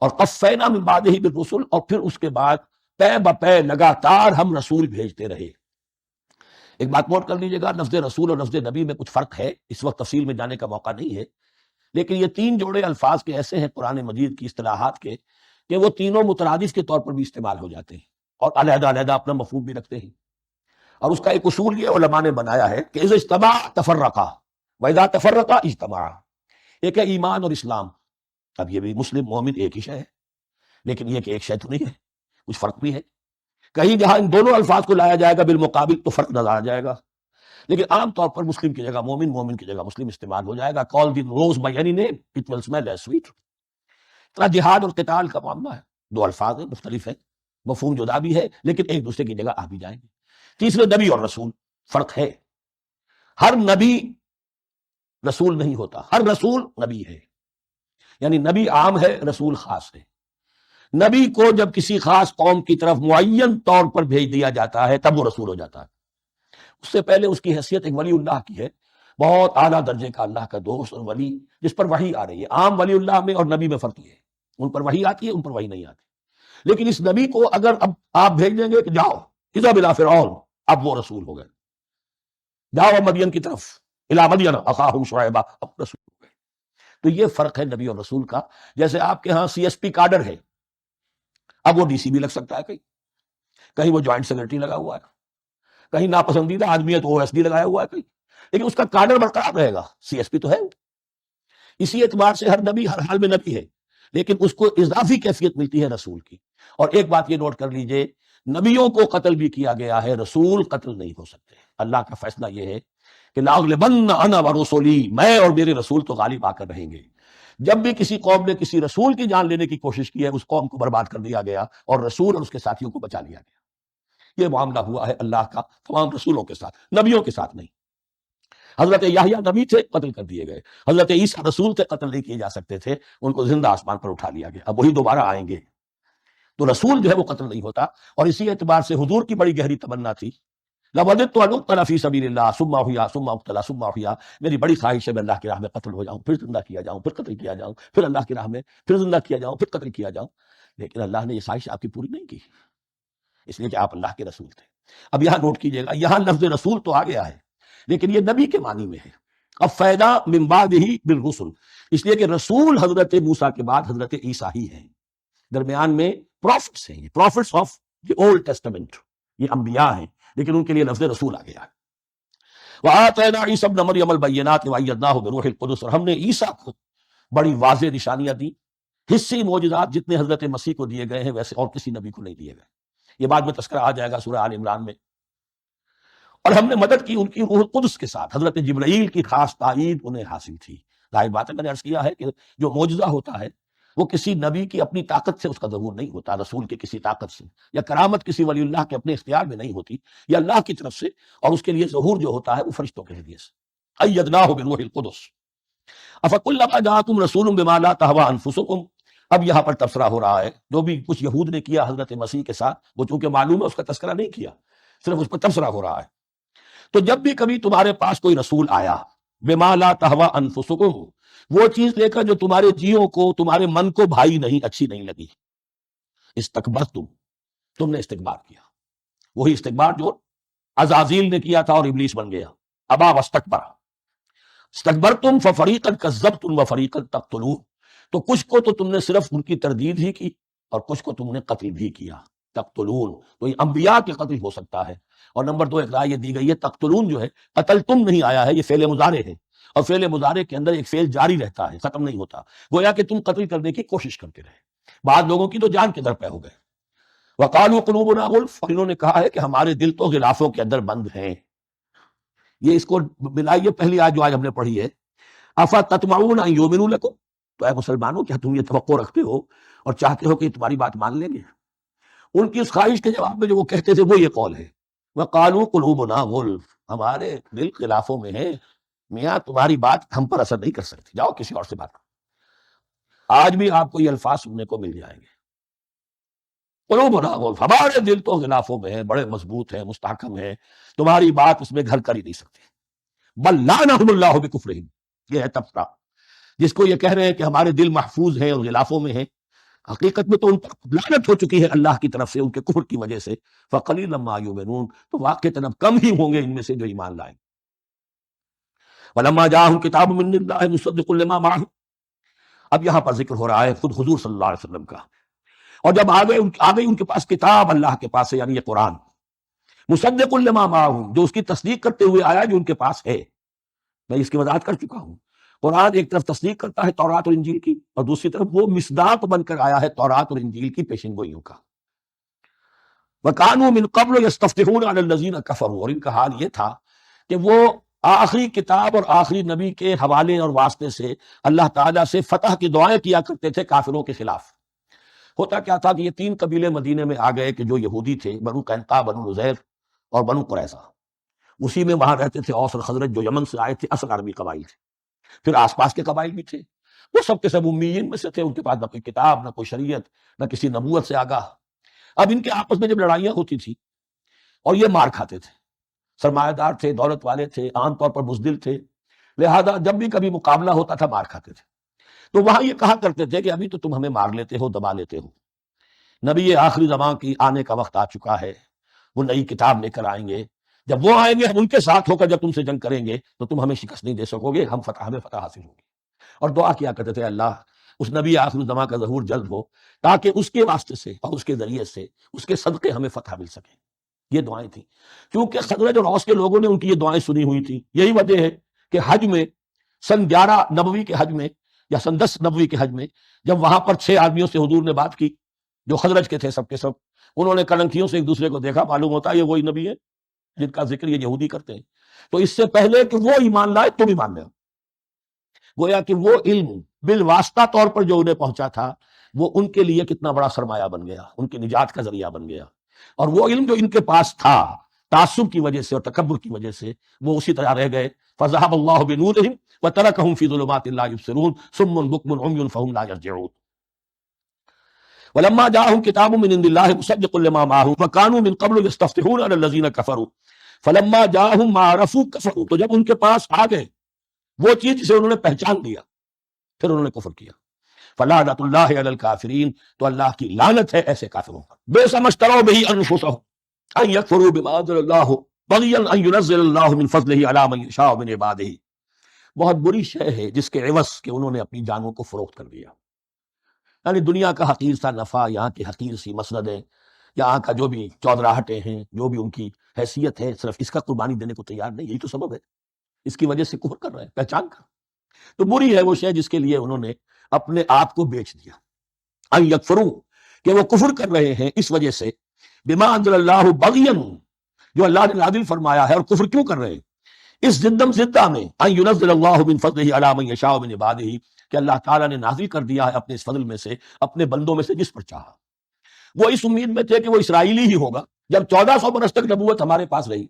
اور قفینا من بعدہ بالرسل، اور پھر اس کے بعد پے بپے لگاتار ہم رسول بھیجتے رہے۔ ایک بات نوٹ کر لیجیے گا، لفظ رسول اور لفظ نبی میں کچھ فرق ہے، اس وقت تفصیل میں جانے کا موقع نہیں ہے، لیکن یہ تین جوڑے الفاظ کے ایسے ہیں قرآن مجید کی اصطلاحات کے کہ وہ تینوں مترادف کے طور پر بھی استعمال ہو جاتے ہیں اور علیحدہ علیحدہ اپنا مفہوم بھی رکھتے ہیں۔ اور اس کا ایک اصول یہ علماء نے بنایا ہے کہ اذا اجتمع تفرقا واذا تفرقا اجتمعا، ایک ہے ایمان اور اسلام، اب یہ بھی مسلم مومن ایک ہی شے ہے، لیکن یہ کہ ایک شے تو نہیں ہے، کچھ فرق بھی ہے۔ کہیں جہاں ان دونوں الفاظ کو لایا جائے گا بالمقابل تو فرق نظر آ جائے گا، لیکن عام طور پر مسلم کی جگہ مومن، مومن کی جگہ مسلم استعمال ہو جائے گا۔ call the rose by any name it will smell as sweet۔ طرح جہاد اور قتال کا معاملہ ہے، دو الفاظ ہیں، مختلف ہیں، مفہوم جدا بھی ہے لیکن ایک دوسرے کی جگہ آ بھی جائیں گے۔ تیسرے نبی اور رسول، فرق ہے، ہر نبی رسول نہیں ہوتا، ہر رسول نبی ہے، یعنی نبی عام ہے، رسول خاص ہے۔ نبی کو جب کسی خاص قوم کی طرف معین طور پر بھیج دیا جاتا ہے تب وہ رسول ہو جاتا ہے، اس سے پہلے اس کی حیثیت ایک ولی اللہ کی ہے، بہت اعلیٰ درجے کا اللہ کا دوست اور ولی جس پر وحی آ رہی ہے۔ عام ولی اللہ میں اور نبی میں فرق یہ ہے، ان پر وحی آتی ہے، ان پر وحی نہیں آتی، لیکن اس نبی کو اگر اب آپ بھیج دیں گے کہ جاؤ اذهب الى فرعون، اب وہ رسول ہو گئے، جاؤ مدین کی طرف الی مدین اخاہم شعیبا، اب رسول ہو گئے۔ تو یہ فرق ہے نبی اور رسول کا۔ جیسے آپ کے ہاں سی ایس پی کارڈر ہے، اب وہ ڈی سی بھی لگ سکتا ہے، کہیں وہ جوائنٹ سیکرٹری لگا ہوا ہے، کہیں ناپسندیدہ آدمی ہے تو او ایس ڈی لگایا ہوا ہے کہیں، لیکن اس کا کارڈر برقرار رہے گا، سی ایس پی تو ہے۔ اسی اعتبار سے ہر نبی ہر حال میں نبی ہے، لیکن اس کو اضافی کیفیت ملتی ہے رسول کی۔ اور ایک بات یہ نوٹ کر لیجئے، نبیوں کو قتل بھی کیا گیا ہے، رسول قتل نہیں ہو سکتے۔ اللہ کا فیصلہ یہ ہے کہ لاغلبن انا ورسولی، میں اور میرے رسول تو غالب آ کر رہیں گے۔ جب بھی کسی قوم نے کسی رسول کی جان لینے کی کوشش کی ہے، اس قوم کو برباد کر دیا گیا اور رسول اور اس کے ساتھیوں کو بچا لیا گیا۔ یہ معاملہ ہوا ہے اللہ کا تمام رسولوں کے ساتھ، نبیوں کے ساتھ نہیں۔ حضرت یحییٰ نبی تھے، قتل کر دیے گئے، حضرت عیسیٰ رسول تھے، قتل نہیں کیے جا سکتے تھے، ان کو زندہ آسمان پر اٹھا لیا گیا، اب وہی دوبارہ آئیں گے۔ تو رسول جو ہے وہ قتل نہیں ہوتا، اور اسی اعتبار سے حضور کی بڑی گہری تمنا تھی، لَوَدِدتُّ أَنْ أُقْتَلَ فِي سَبِيلِ اللَّهِ ثُمَّ أُحْيَا ثُمَّ أُقْتَلَ ثُمَّ أُحْيَا، میری بڑی خواہش ہے میں اللہ کی راہ میں قتل ہو جاؤں، پھر زندہ کیا جاؤں، پھر قتل کیا جاؤں، پھر اللہ کی راہ میں پھر زندہ کیا جاؤں، پھر قتل کیا جاؤں۔ لیکن اللہ نے یہ خواہش آپ کی پوری نہیں کی، اس لیے کہ آپ اللہ کے رسول تھے۔ اب یہاں نوٹ کیجئے گا، یہاں لفظ رسول تو آ گیا ہے لیکن یہ نبی کے معنی میں ہے. اب فیدا من بعدہ بالرسل، اس لیے کہ رسول حضرت موسیٰ کے بعد حضرت عیسیٰ ہی ہیں، درمیان میں پروفٹس ہیں، یہ prophets of the old testament, یہ انبیاء ہیں لیکن ان کے لیے لفظ رسول آ گیا ہے. وآتینا عیسیٰ ابن مریم البینات وایدناہ بروح القدس، اور ہم نے عیسیٰ کو بڑی واضح نشانیاں دی، حصی معجزات جتنے حضرت مسیح کو دیے گئے ہیں ویسے اور کسی نبی کو نہیں دیے گئے. یہ بعد میں تذکرہ آ جائے گا سورہ آل عمران میں. اور ہم نے مدد کی ان کی روح القدس کے ساتھ، حضرت جبرائیل کی خاص تائید انہیں حاصل تھی. ظاہر بات ہے، میں نے عرض کیا ہے کہ جو معجزہ ہوتا ہے وہ کسی نبی کی اپنی طاقت سے اس کا ظہور نہیں ہوتا، رسول کی کسی طاقت سے، یا کرامت کسی ولی اللہ کے اپنے اختیار میں نہیں ہوتی، یہ اللہ کی طرف سے، اور اس کے لیے ظہور جو ہوتا ہے وہ فرشتوں کے ذریعے سے. ایدناہ بروح القدس. افکلما جاءکم رسول بما لا تہوی انفسکم، اب یہاں پر تبصرہ ہو رہا ہے جو بھی کچھ یہود نے کیا حضرت مسیح کے ساتھ، وہ چونکہ معلوم ہے اس کا تذکرہ نہیں کیا، صرف اس پر تبصرہ ہو رہا ہے. تو جب بھی کبھی تمہارے پاس کوئی رسول آیا، بما لا تہوی انفسکم، وہ چیز لے کر جو تمہارے جیوں کو، تمہارے من کو بھائی نہیں، اچھی نہیں لگی، استکبرتم، تم نے استکبار کیا، وہی استکبار جو عزازیل نے کیا تھا اور ابلیس بن گیا. ابا واستکبر، استکبرتم ففریقا کذبتم وفریقا تقتلون، تو کچھ کو تو تم نے صرف ان کی تردید ہی کی اور کچھ کو تم نے قتل بھی کیا. تقتلون، تو یہ انبیاء کے قتل ہو سکتا ہے. اور نمبر 2 ایک رائے یہ دی گئی ہے، تقتلون جو ہے قتل تم نہیں آیا ہے، یہ فعل مضارع ہے، اور فعل مضارع کے اندر ایک فعل جاری رہتا ہے، ختم نہیں ہوتا، گویا کہ تم قتل کرنے کی کوشش کرتے رہے. بعض لوگوں کی تو جان کے در پہ ہو گئے. وقالوا قلوبنا غلف، اور انہوں نے کہا ہے کہ ہمارے دل تو غلافوں کے اندر بند ہیں. یہ اس کو ملائیے پہلی آیت جو آج ہم نے پڑھی ہے، افتطمعون ان یؤمنوا لکم، تو اے مسلمانوں کیا تم یہ توقع رکھتے ہو اور چاہتے ہو کہ یہ تمہاری بات مان لیں گے؟ ان کی اس خواہش کے جواب میں جو وہ کہتے تھے وہ یہ قول ہے، وقالوا قلوبنا غلف، ہمارے دل خلافوں میں ہیں، میاں تمہاری بات ہم پر اثر نہیں کر سکتی، جاؤ کسی اور سے بات کرو. آج بھی آپ کو یہ الفاظ سننے کو مل جائیں گے، قلوبنا غلف، ہمارے دل تو غلافوں میں ہیں، بڑے مضبوط ہیں، مستحکم ہیں، تمہاری بات اس میں گھر کر ہی نہیں سکتے. بل لعنہم اللہ بکفرہم، یہ ہے تبصرہ. جس کو یہ کہہ رہے ہیں کہ ہمارے دل محفوظ ہیں اور غلافوں میں ہیں، حقیقت میں تو ان پر لعنت ہو چکی ہے اللہ کی طرف سے ان کے کفر کی وجہ سے. فقلیلا ما یؤمنون، تو واقعتاً اب کم ہی ہوں گے ان میں سے جو ایمان لائیں. ولما جاءہم کتاب من اللہ مصدق لما معہم، اب یہاں پر ذکر ہو رہا ہے خود حضور صلی اللہ علیہ وسلم کا. اور جب آ گئی ان کے پاس کتاب اللہ کے پاس سے، یعنی یہ قرآن، مصدق لما معہم، جو اس کی تصدیق کرتے ہوئے آیا جو ان کے پاس ہے. میں اس کی وضاحت کر چکا ہوں، قرآن ایک طرف تصدیق کرتا ہے تورات اور انجیل کی، اور دوسری طرف وہ مصداق بن کر آیا ہے تورات اور انجیل کی پیشن گوئیوں کا. وَكَانُوا مِن قَبْلُ يَسْتَفْتِحُونَ عَلَى الَّذِينَ كَفَرُوا، اور ان کا حال یہ تھا کہ وہ آخری کتاب اور آخری نبی کے حوالے اور واسطے سے اللہ تعالیٰ سے فتح کی دعائیں کیا کرتے تھے کافروں کے خلاف. ہوتا کیا تھا کہ یہ 3 قبیلے مدینے میں آ گئے کہ جو یہودی تھے، بنو قینقاع، بنو نذیر اور بنو قریظہ. اسی میں وہاں رہتے تھے اوس اور خزرج جو یمن سے آئے تھے، اصل عربی قبائل تھے. پھر آس پاس کے قبائل بھی تھے، وہ سب کے سب امیین میں سے تھے، ان کے پاس نہ کوئی کتاب، نہ کوئی شریعت، نہ کسی نبوت سے آگاہ. اب ان کے آپس میں جب لڑائیاں ہوتی تھی اور یہ مار کھاتے تھے، سرمایہ دار تھے، دولت والے تھے، عام طور پر بزدل تھے، لہذا جب بھی کبھی مقابلہ ہوتا تھا مار کھاتے تھے. تو وہاں یہ کہا کرتے تھے کہ ابھی تو تم ہمیں مار لیتے ہو، دبا لیتے ہو، نبی آخری زمان کی آنے کا وقت آ چکا ہے، وہ نئی کتاب لے کر آئیں گے، جب وہ آئیں گے ہم ان کے ساتھ ہو کر جب تم سے جنگ کریں گے تو تم ہمیں شکست نہیں دے سکو گے، ہمیں فتح حاصل ہوگی. اور دعا کیا کرتے تھے اللہ اس نبی آخر الزمان کا ظہور جلد ہو تاکہ اس کے واسطے سے اور اس کے ذریعے سے اس کے صدقے ہمیں فتح مل سکے. یہ دعائیں تھیں، کیونکہ خزرج اور اوس کے لوگوں نے ان کی یہ دعائیں سنی ہوئی تھی. یہی وجہ ہے کہ حج میں سن 11 نبوی کے حج میں یا سن 10 نبوی کے حج میں جب وہاں پر 6 آدمیوں سے حضور نے بات کی جو خزرج کے تھے، سب کے سب انہوں نے کلنکیوں سے ایک دوسرے کو دیکھا، معلوم ہوتا ہے یہ وہی نبی ہے جن کا ذکر یہ یہودی کرتے ہیں. تو اس سے پہلے کہ وہ ایمان لائے تم ایمان لے، گویا کہ وہ علم بالواسطہ طور پر جو انہیں پہنچا تھا وہ ان کے لیے کتنا بڑا سرمایہ بن گیا، ان کی نجات کا ذریعہ بن گیا. اور وہ علم جو ان کے پاس تھا تعصب کی وجہ سے اور تکبر کی وجہ سے وہ اسی طرح رہ گئے. فذهب الله بنورهم وتركهم في ظلمات لا يبصرون صم بكم عمي فهم لا يرجعون. ولما جاءهم كتاب من عند الله مصدق لما معهم وكانوا من قبل يستفتحون على الذين كفروا فلما جاءهم ما عرفوا كفروا. تو جب ان کے پاس آ گئے وہ چیز جسے انہوں نے پہچان لیا پھر انہوں نے کفر کیا. فلعنت اللہ علی الکافرین، تو اللہ کی لعنت ہے ایسے کافروں پر. بئس ما اشتروا به انفسهم، ان یکفروا بما انزل اللہ بغیا ان ینزل اللہ من فضلہ علی من یشاء من عبادہ، بہت بری شے ہے جس کے عوض کہ انہوں نے اپنی جانوں کو فروخت کر دیا. یعنی دنیا کا حقیر سا نفع، یہاں کی حقیر سی مسندیں، یہاں کا جو بھی چودراہٹیں ہیں، جو بھی ان کی حیثیت ہے، صرف اس کا قربانی دینے کو تیار نہیں. یہی تو سبب ہے، اس کی وجہ سے کفر کر رہے ہیں پہچان کر. تو بری ہے وہ شے جس کے لیے انہوں نے اپنے آپ کو بیچ دیا. ان یکفروا، کہ وہ کفر کر رہے ہیں اس وجہ سے، بما انزل اللہ بغیا، جو اللہ نے نازل فرمایا ہے. اور کفر کیوں کر رہے ہیں؟ اس زدم زدہ میں، ان ینزل اللہ من فضلہ علی من یشاء من عبادہ، کہ اللہ تعالیٰ نے نازل کر دیا ہے اپنے اس فضل میں سے اپنے بندوں میں سے جس پر چاہا. وہ اس امید میں تھے کہ وہ اسرائیلی ہی ہوگا. جب 1400 برس تک نبوت ہمارے پاس رہی،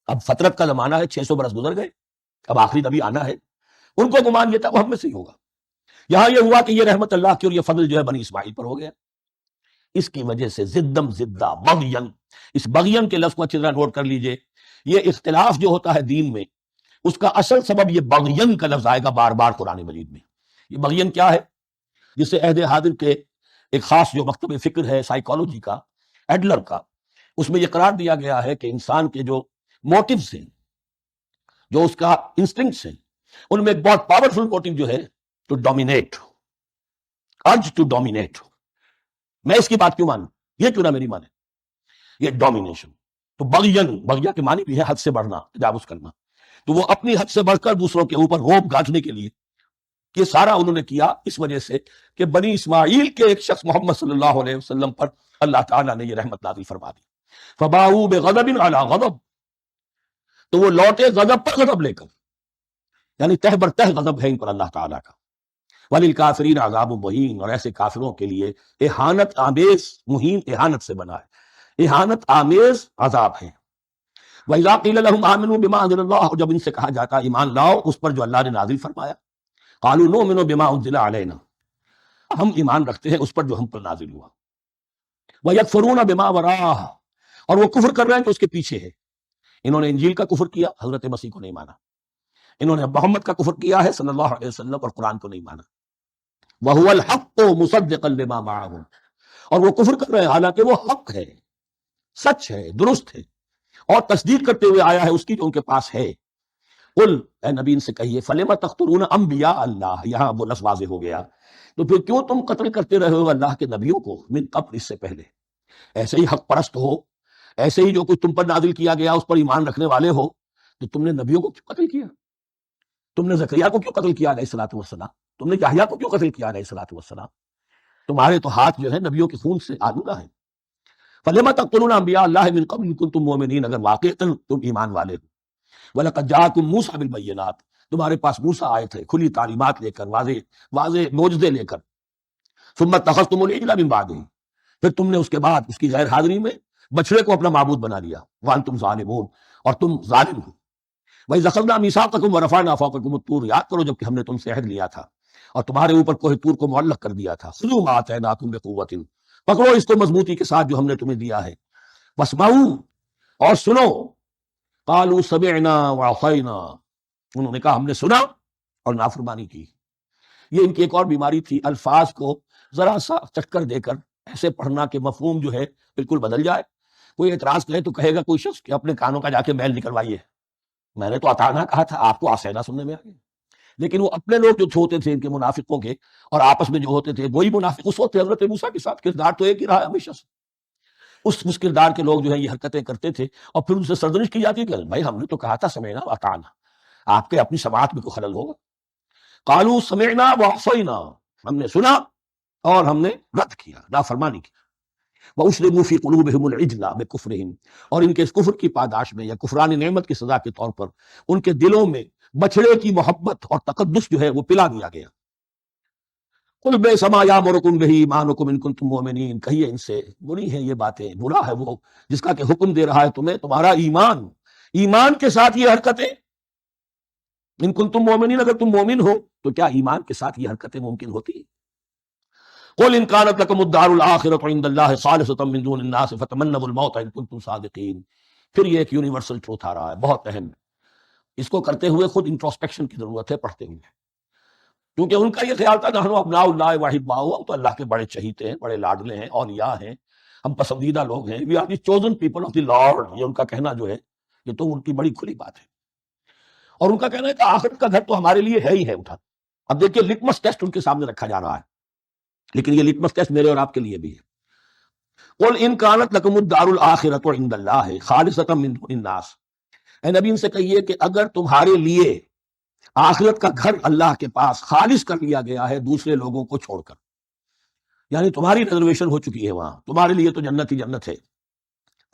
اب فترت کا زمانہ ہے، 600 برس گزر گئے، اب آخری نبی آنا ہے. ان کو گمان یہ تھا وہ ہم میں سے ہی ہوگا. یہاں یہ ہوا کہ یہ رحمت اللہ کی اور یہ فضل جو ہے بنی اسماعیل پر ہو گیا. اس کی وجہ سے زدم زدہ بغین، اس بغین کے لفظ کو اچھی طرح نوٹ کر لیجئے. یہ اختلاف جو ہوتا ہے دین میں، اس کا اصل سبب یہ بغین کا لفظ آئے گا بار بار قرآن مجید میں. یہ بغین کیا ہے؟ جسے عہد حاضر کے ایک خاص جو مکتب فکر ہے سائیکالوجی کا، ایڈلر کا، اس میں یہ قرار دیا گیا ہے کہ انسان کے جو موٹیوز ہیں، جو اس کا انسٹنکٹس ہیں، ان میں ایک بہت پاورفل موٹیو جو ہے to dominate, urge to dominate. میں اس کی بات کیوں مانوں؟ یہ کیوں نہ میری مانے؟ یہ ڈومینیشن. تو بغین، بغیا کے معنی بھی ہے حد سے بڑھنا، تجاوز کرنا. تو وہ اپنی حد سے بڑھ کر دوسروں کے اوپر روب گاٹھنے کے لیے یہ سارا انہوں نے کیا، اس وجہ سے کہ بنی اسماعیل کے ایک شخص محمد صلی اللہ علیہ وسلم پر اللہ تعالیٰ نے یہ رحمت نازل فرما دی. فباؤوا بغضب علی غضب، تو وہ لوٹے غضب پر غضب لے کر، یعنی تہ بر تہ غضب ہے ان پر اللہ تعالیٰ کا. وللکافرین عذاب مہین، اور ایسے کافروں کے لیے اہانت آمیز، مہین اہانت سے بنا ہے، اہانت آمیز عذاب ہے. وَإِذَا قِيلَ لَهُمْ آمِنُوا بِمَا أَنزَلَ اللَّهُ، اور جب ان سے کہا جاتا ایمان لاؤ اس پر جو اللہ نے نازل فرمایا، قَالُوا نُؤْمِنُ بِمَا أُنزِلَ عَلَيْنَا، ہم ایمان رکھتے ہیں اس پر جو ہم پر نازل ہوا. وَيَكْفُرُونَ بِمَا وَرَاءَهُ، اور وہ کفر کر رہے ہیں جو اس کے پیچھے ہے. انہوں نے انجیل کا کفر کیا، حضرت مسیح کو نہیں مانا. انہوں نے محمد کا کفر کیا ہے صلی اللہ علیہ وسلم، اور قرآن کو نہیں مانا. وَهُوَ الْحَقُّ مُصَدِّقًا لِمَا مَعَهُمْ، اور وہ کفر کر رہے ہیں حالانکہ وہ حق ہے، سچ ہے، درست ہے، اور تصدیق کرتے ہوئے آیا ہے اس کی جو ان کے پاس ہے. قل، اے نبی ان سے کہیے، فَلِمَ تَقْتُلُونَ أَنبِيَاءَ اللَّهِ، یہاں وہ لفظ واضح ہو گیا. تو پھر کیوں تم قتل کرتے رہے ہو اللہ کے نبیوں کو، من قبل، اس سے پہلے. ایسے ہی حق پرست ہو، ایسے ہی جو کچھ تم پر نازل کیا گیا اس پر ایمان رکھنے والے ہو، تو تم نے نبیوں کو کیوں قتل کیا؟ تم نے زکریا کو کیوں قتل کیا علیہ الصلوۃ والسلام؟ تم نے یحییٰ کو کیوں قتل کیا علیہ الصلوۃ والسلام؟ تمہارے تو ہاتھ جو ہے نبیوں کے خون سے آلودہ ہیں. فَلِمَ تَقْتُلُونَ أَنبِيَاءَ اللَّهِ مِن قَبْلِ إِن كُنتُم مُؤْمِنِينَ، اگر واقعتاً تم ایمان والے ہو. وَلَقَدْ جَاءَكُم مُوسَىٰ بِالْبَيِّنَاتِ، تمہارے پاس موسیٰ آئے تھے کھلی تعلیمات لے کر، واضح معجزے لے کر. ثُمَّ اتَّخَذْتُمُ الْعِجْلَ مِن بَعْدِهِ، پھر تم نے اس کے بعد اس کی غیر حاضری میں بچڑے کو اپنا معبود بنا لیا. وَأَنتُمْ ظَالِمُونَ، اور تم ظالم ہو. وَإِذْ أَخَذْنَا مِيثَاقَكُمْ وَرَفَعْنَا فَوْقَكُمُ الطُّورَ، یاد کرو جب کہ ہم نے تم سے عہد لیا تھا اور تمہارے اوپر کوہ طور کو معلق کر دیا تھا. خُذُوا مَا آتَيْنَاكُمْ بِقُوَّةٍ، پکڑو اس کو مضبوطی کے ساتھ جو ہم نے تمہیں دیا ہے. وَاسْمَعُوا، اور سنو. قَالُوا سَمِعْنَا وَعَصَيْنَا، انہوں نے کہا ہم نے سنا اور نافرمانی کی. یہ ان کی ایک اور بیماری تھی، الفاظ کو ذرا سا چکر دے کر ایسے پڑھنا کہ مفہوم جو ہے بالکل بدل جائے. کوئی اعتراض کرے تو کہے گا کوئی شخص کہ اپنے کانوں کا جا کے میل نکلوائیے، میں نے تو اطعنا کہا تھا، آپ کو آسینا سننے میں آ گیا. لیکن وہ اپنے لوگ جو ہوتے تھے ان کے منافقوں کے، اور آپس میں جو ہوتے تھے وہی منافق اس وقت حضرت موسیٰ کے ساتھ کردار تو ایک ہی رہا ہے ہمیشہ سے. اس کردار کے لوگ جو ہیں یہ حرکتیں کرتے تھے، اور پھر ان سے سرزنش کی جاتی کہ بھائی ہم نے تو کہا تھا سمعنا واطعنا، آپ کے اپنی سماعت میں کوئی خلل ہوگا. قالوا سمعنا وعصینا، ہم نے سنا اور ہم نے رد کیا، نافرمانی کی. وَأُشْرِبُوا فِي قُلُوبِهِمُ الْعِجْلَ بِكُفْرِهِمْ، اور ان کے اس کفر کی پاداش میں یا کفران نعمت کی سزا کے طور پر ان کے دلوں میں بچڑے کی محبت اور تقدس جو ہے وہ پلا دیا گیا. قُلْ بِئْسَ مَا يَأْمُرُكُمْ بِهِ إِيمَانُكُمْ إِن كُنتُم مُؤْمِنِينَ، کہیے ان سے بری ہیں یہ باتیں، برا ہے وہ جس کا کہ حکم دے رہا ہے تمہیں تمہارا ایمان. ایمان کے ساتھ یہ حرکتیں، ان کنتم مومنین، اگر تم مومن ہو تو کیا ایمان کے ساتھ یہ حرکتیں ممکن ہوتی ہیں؟ قُلْ إِن كَانَتْ لَكُمُ الدَّارُ الْآخِرَةُ عِندَ اللَّهِ خَالِصَةً مِّن دُونِ النَّاسِ فَتَمَنَّوُا الْمَوْتَ إِن كُنتُمْ صَادِقِينَ. پھر یہ ایک یونیورسل ٹروتھ آ رہا ہے، بہت اہم ہے. اس کو کرتے ہوئے خود انٹروسپیکشن کی ضرورت ہے پڑھتے ہوئے، کیونکہ ان کا یہ خیال تھا نحن ابناء اللہ وحباؤہ، تو اللہ کے بڑے چہیتے ہیں، بڑے لاڈلے ہیں، اولیاء ہیں، ہم پسندیدہ لوگ ہیں، we are the chosen people of the lord, یہ ان کا کہنا جو ہے یہ تو ان کی بڑی کھلی بات ہے، اور ان کا کہنا ہے کہ آخرت کا گھر تو ہمارے لیے ہے ہی ہے اٹھا۔ اب دیکھیے لٹمس ٹیسٹ ان کے سامنے رکھا جا رہا ہے، لیکن یہ لٹمس ٹیسٹ میرے اور آپ کے لیے بھی ہے۔ قل ان کانت لکم الدار الاخرۃ عند اللہ خالصۃ من دون الناس، اے نبی ان سے کہیے کہ اگر تمہارے لیے آخرت کا گھر اللہ کے پاس خالص کر لیا گیا ہے دوسرے لوگوں کو چھوڑ کر، یعنی تمہاری ریزرویشن ہو چکی ہے وہاں، تمہارے لیے تو جنت ہی جنت ہے،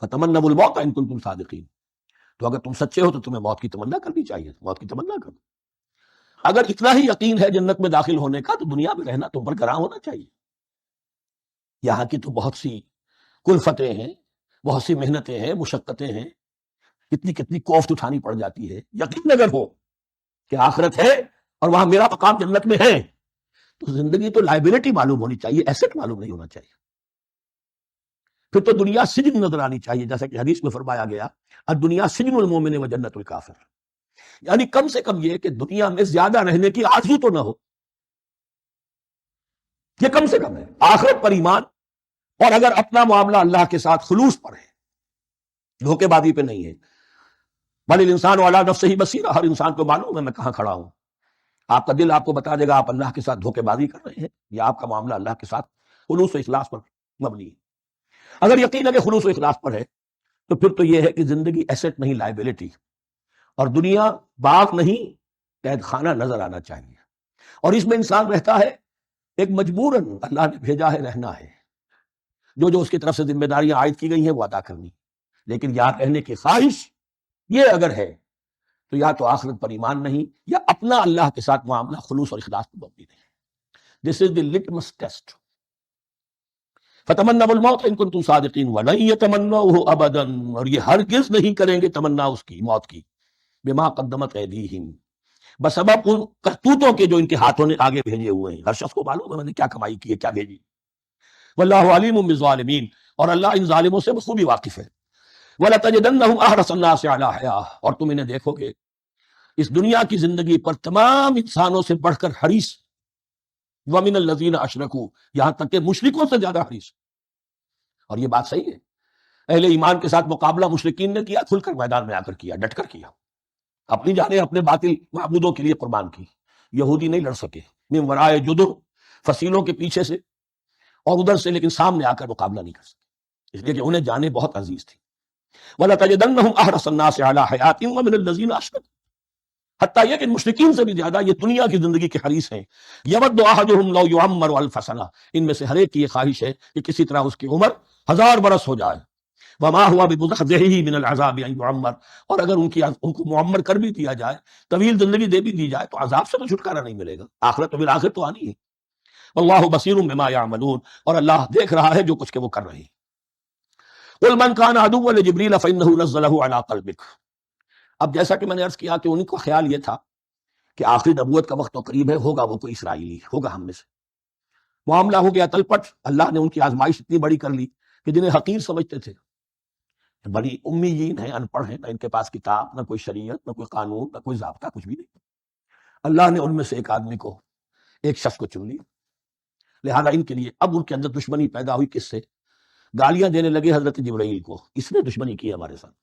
فتمنوا الموت ان کنتم صادقین، تو اگر تم سچے ہو تو تمہیں موت کی تمنا کرنی چاہیے، موت کی تمنا کرو۔ اگر اتنا ہی یقین ہے جنت میں داخل ہونے کا تو دنیا میں رہنا تم پر گراں ہونا چاہیے۔ یہاں کی تو بہت سی کلفتیں ہیں، بہت سی محنتیں ہیں، مشقتیں ہیں، کتنی کتنی کوفت اٹھانی پڑ جاتی ہے۔ یقین اگر ہو کہ آخرت ہے اور وہاں میرا مقام جنت میں ہے تو زندگی تو لائبلٹی معلوم ہونی چاہیے، ایسٹ معلوم نہیں ہونا چاہیے۔ پھر تو دنیا سجن نظر آنی چاہیے، جیسا کہ حدیث میں فرمایا گیا الدنیا سجن المومن و جنت الکافر، یعنی کم سے کم یہ کہ دنیا میں زیادہ رہنے کی آرزو تو نہ ہو، یہ کم سے کم ہے۔ آخرت پر ایمان، اور اگر اپنا معاملہ اللہ کے ساتھ خلوص پر ہے، دھوکے بازی پہ نہیں ہے، بل الانسان علی نفسہ بصیرہ، ہر انسان کو معلوم ہے میں کہاں کھڑا ہوں، آپ کا دل آپ کو بتا دے گا آپ اللہ کے ساتھ دھوکے بازی کر رہے ہیں یا آپ کا معاملہ اللہ کے ساتھ خلوص و اخلاص پر مبنی ہے۔ اگر یقین ہے کہ خلوص و اخلاص پر ہے تو پھر تو یہ ہے کہ زندگی ایسٹ نہیں لائبلٹی، اور دنیا باغ نہیں قید خانہ نظر آنا چاہیے، اور اس میں انسان رہتا ہے ایک مجبوراً، اللہ نے بھیجا ہے رہنا ہے، جو اس کی طرف سے ذمہ داریاں عائد کی گئی ہیں وہ ادا کرنی، لیکن یہاں رہنے کی خواہش یہ اگر ہے تو یا تو آخرت پر ایمان نہیں یا اپنا اللہ کے ساتھ معاملہ خلوص اور اخلاص پر مبنی نہیں۔ دس از دی لٹمس ٹیسٹ۔ فتمنوا الموت ان کنتم صادقین ولن یتمنوه ابدا، اور یہ ہرگز نہیں کریں گے تمنا اس کی، موت کی، بما قدمت ایدیہم، بسبب ان کرتوتوں کے جو ان کے ہاتھوں نے آگے بھیجے ہوئے ہیں۔ ہر شخص کو معلوم ہے میں نے کیا کمائی کی ہے، کیا بھیجی۔ واللہ علیم بالظالمین، اور اللہ ان ظالموں سے بخوبی واقف ہے۔ وَلَتَجِدَنَّهُمْ أَحْرَصَ النَّاسِ عَلَىٰ حَيَاةٍ، اور تم انہیں دیکھو گے اس دنیا کی زندگی پر تمام انسانوں سے بڑھ کر حریص، وَمِنَ الَّذِينَ أَشْرَكُوا، یہاں تک کہ مشرکوں سے زیادہ حریص۔ اور یہ بات صحیح ہے، اہل ایمان کے ساتھ مقابلہ مشرکین نے کیا، کھل کر میدان میں آ کر کیا، ڈٹ کر کیا، اپنی جانیں اپنے باطل معبودوں کے لیے قربان کی۔ یہودی نہیں لڑ سکے، من ورائے جدر، فصیلوں کے پیچھے سے اور ادھر سے، لیکن سامنے آ کر مقابلہ نہیں کر سکے، اس لیے کہ انہیں جانیں بہت عزیز تھی۔ وَلَتَجِدَنَّهُمْ أَحْرَصَ النَّاسِ عَلَىٰ حَيَاةٍ وَمِنَ الَّذِينَ أَشْرَكُوا، حتیٰ یہ کہ مشرکین سے بھی زیادہ یہ دنیا کی زندگی کے حریص ہیں۔ یود احدہم لو یعمر الف سنہ، ان میں سے ہر ایک کی یہ خواہش ہے کہ کسی طرح اس کی عمر 1000 برس ہو جائے۔ وما ہوا بمزحزحہ من العذاب ان یعمر، اور اگر ان کو معمر کر بھی دیا جائے، طویل زندگی دے بھی دی جائے، تو عذاب سے تو چھٹکارا نہیں ملے گا، آخرت تو بالآخر تو آنی ہے۔ واللہ بصیر بما یعملون، اور اللہ دیکھ رہا ہے جو کچھ کہ وہ کر رہے ہیں۔ قل من کان عدوا لجبریل فانہ نزلہ علی قلبک، اب جیسا کہ میں نے عرض کیا کہ ان کا خیال یہ تھا کہ آخری نبوت کا وقت تو قریب ہے، ہوگا وہ کوئی اسرائیلی، ہوگا ہم میں سے۔ معاملہ ہو گیا تلپٹ، اللہ نے ان کی آزمائش اتنی بڑی کر لی کہ جنہیں حقیر سمجھتے تھے، بڑی امیین ہیں، ان پڑھ ہیں، نہ ان کے پاس کتاب، نہ کوئی شریعت، نہ کوئی قانون، نہ کوئی ضابطہ، کچھ بھی نہیں۔ اللہ نے ان میں سے ایک آدمی کو، ایک شخص کو چن لیا، لہذا ان کے لیے اب ان کے اندر دشمنی پیدا ہوئی۔ کس سے؟ گالیاں دینے لگے حضرت جبرائیل کو، اس نے دشمنی کی ہمارے ساتھ،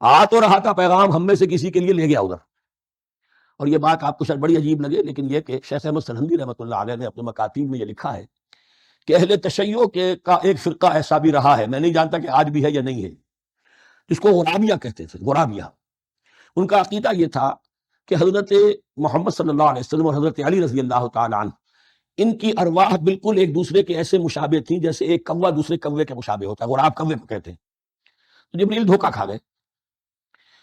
آ تو رہا تھا پیغام ہم میں سے کسی کے لیے، لے گیا ادھر۔ اور یہ بات آپ کو شاید بڑی عجیب لگے، لیکن یہ کہ شیخ احمد سرہندی رحمۃ اللہ علیہ نے اپنے مکاتیب میں یہ لکھا ہے کہ اہل تشیع کا ایک فرقہ ایسا بھی رہا ہے، میں نہیں جانتا کہ آج بھی ہے یا نہیں ہے، جس کو غرابیہ کہتے تھے۔ غرابیہ، ان کا عقیدہ یہ تھا کہ حضرت محمد صلی اللہ علیہ وسلم اور حضرت علی رضی اللہ تعالیٰ عنہ، ان کی ارواح بالکل ایک دوسرے کے ایسے مشابہ تھیں جیسے ایک کوا دوسرے کوے کے مشابہ ہوتا ہے، غراب کوے کو کہتے ہیں۔ تو جبریل دھوکہ کھا گئے،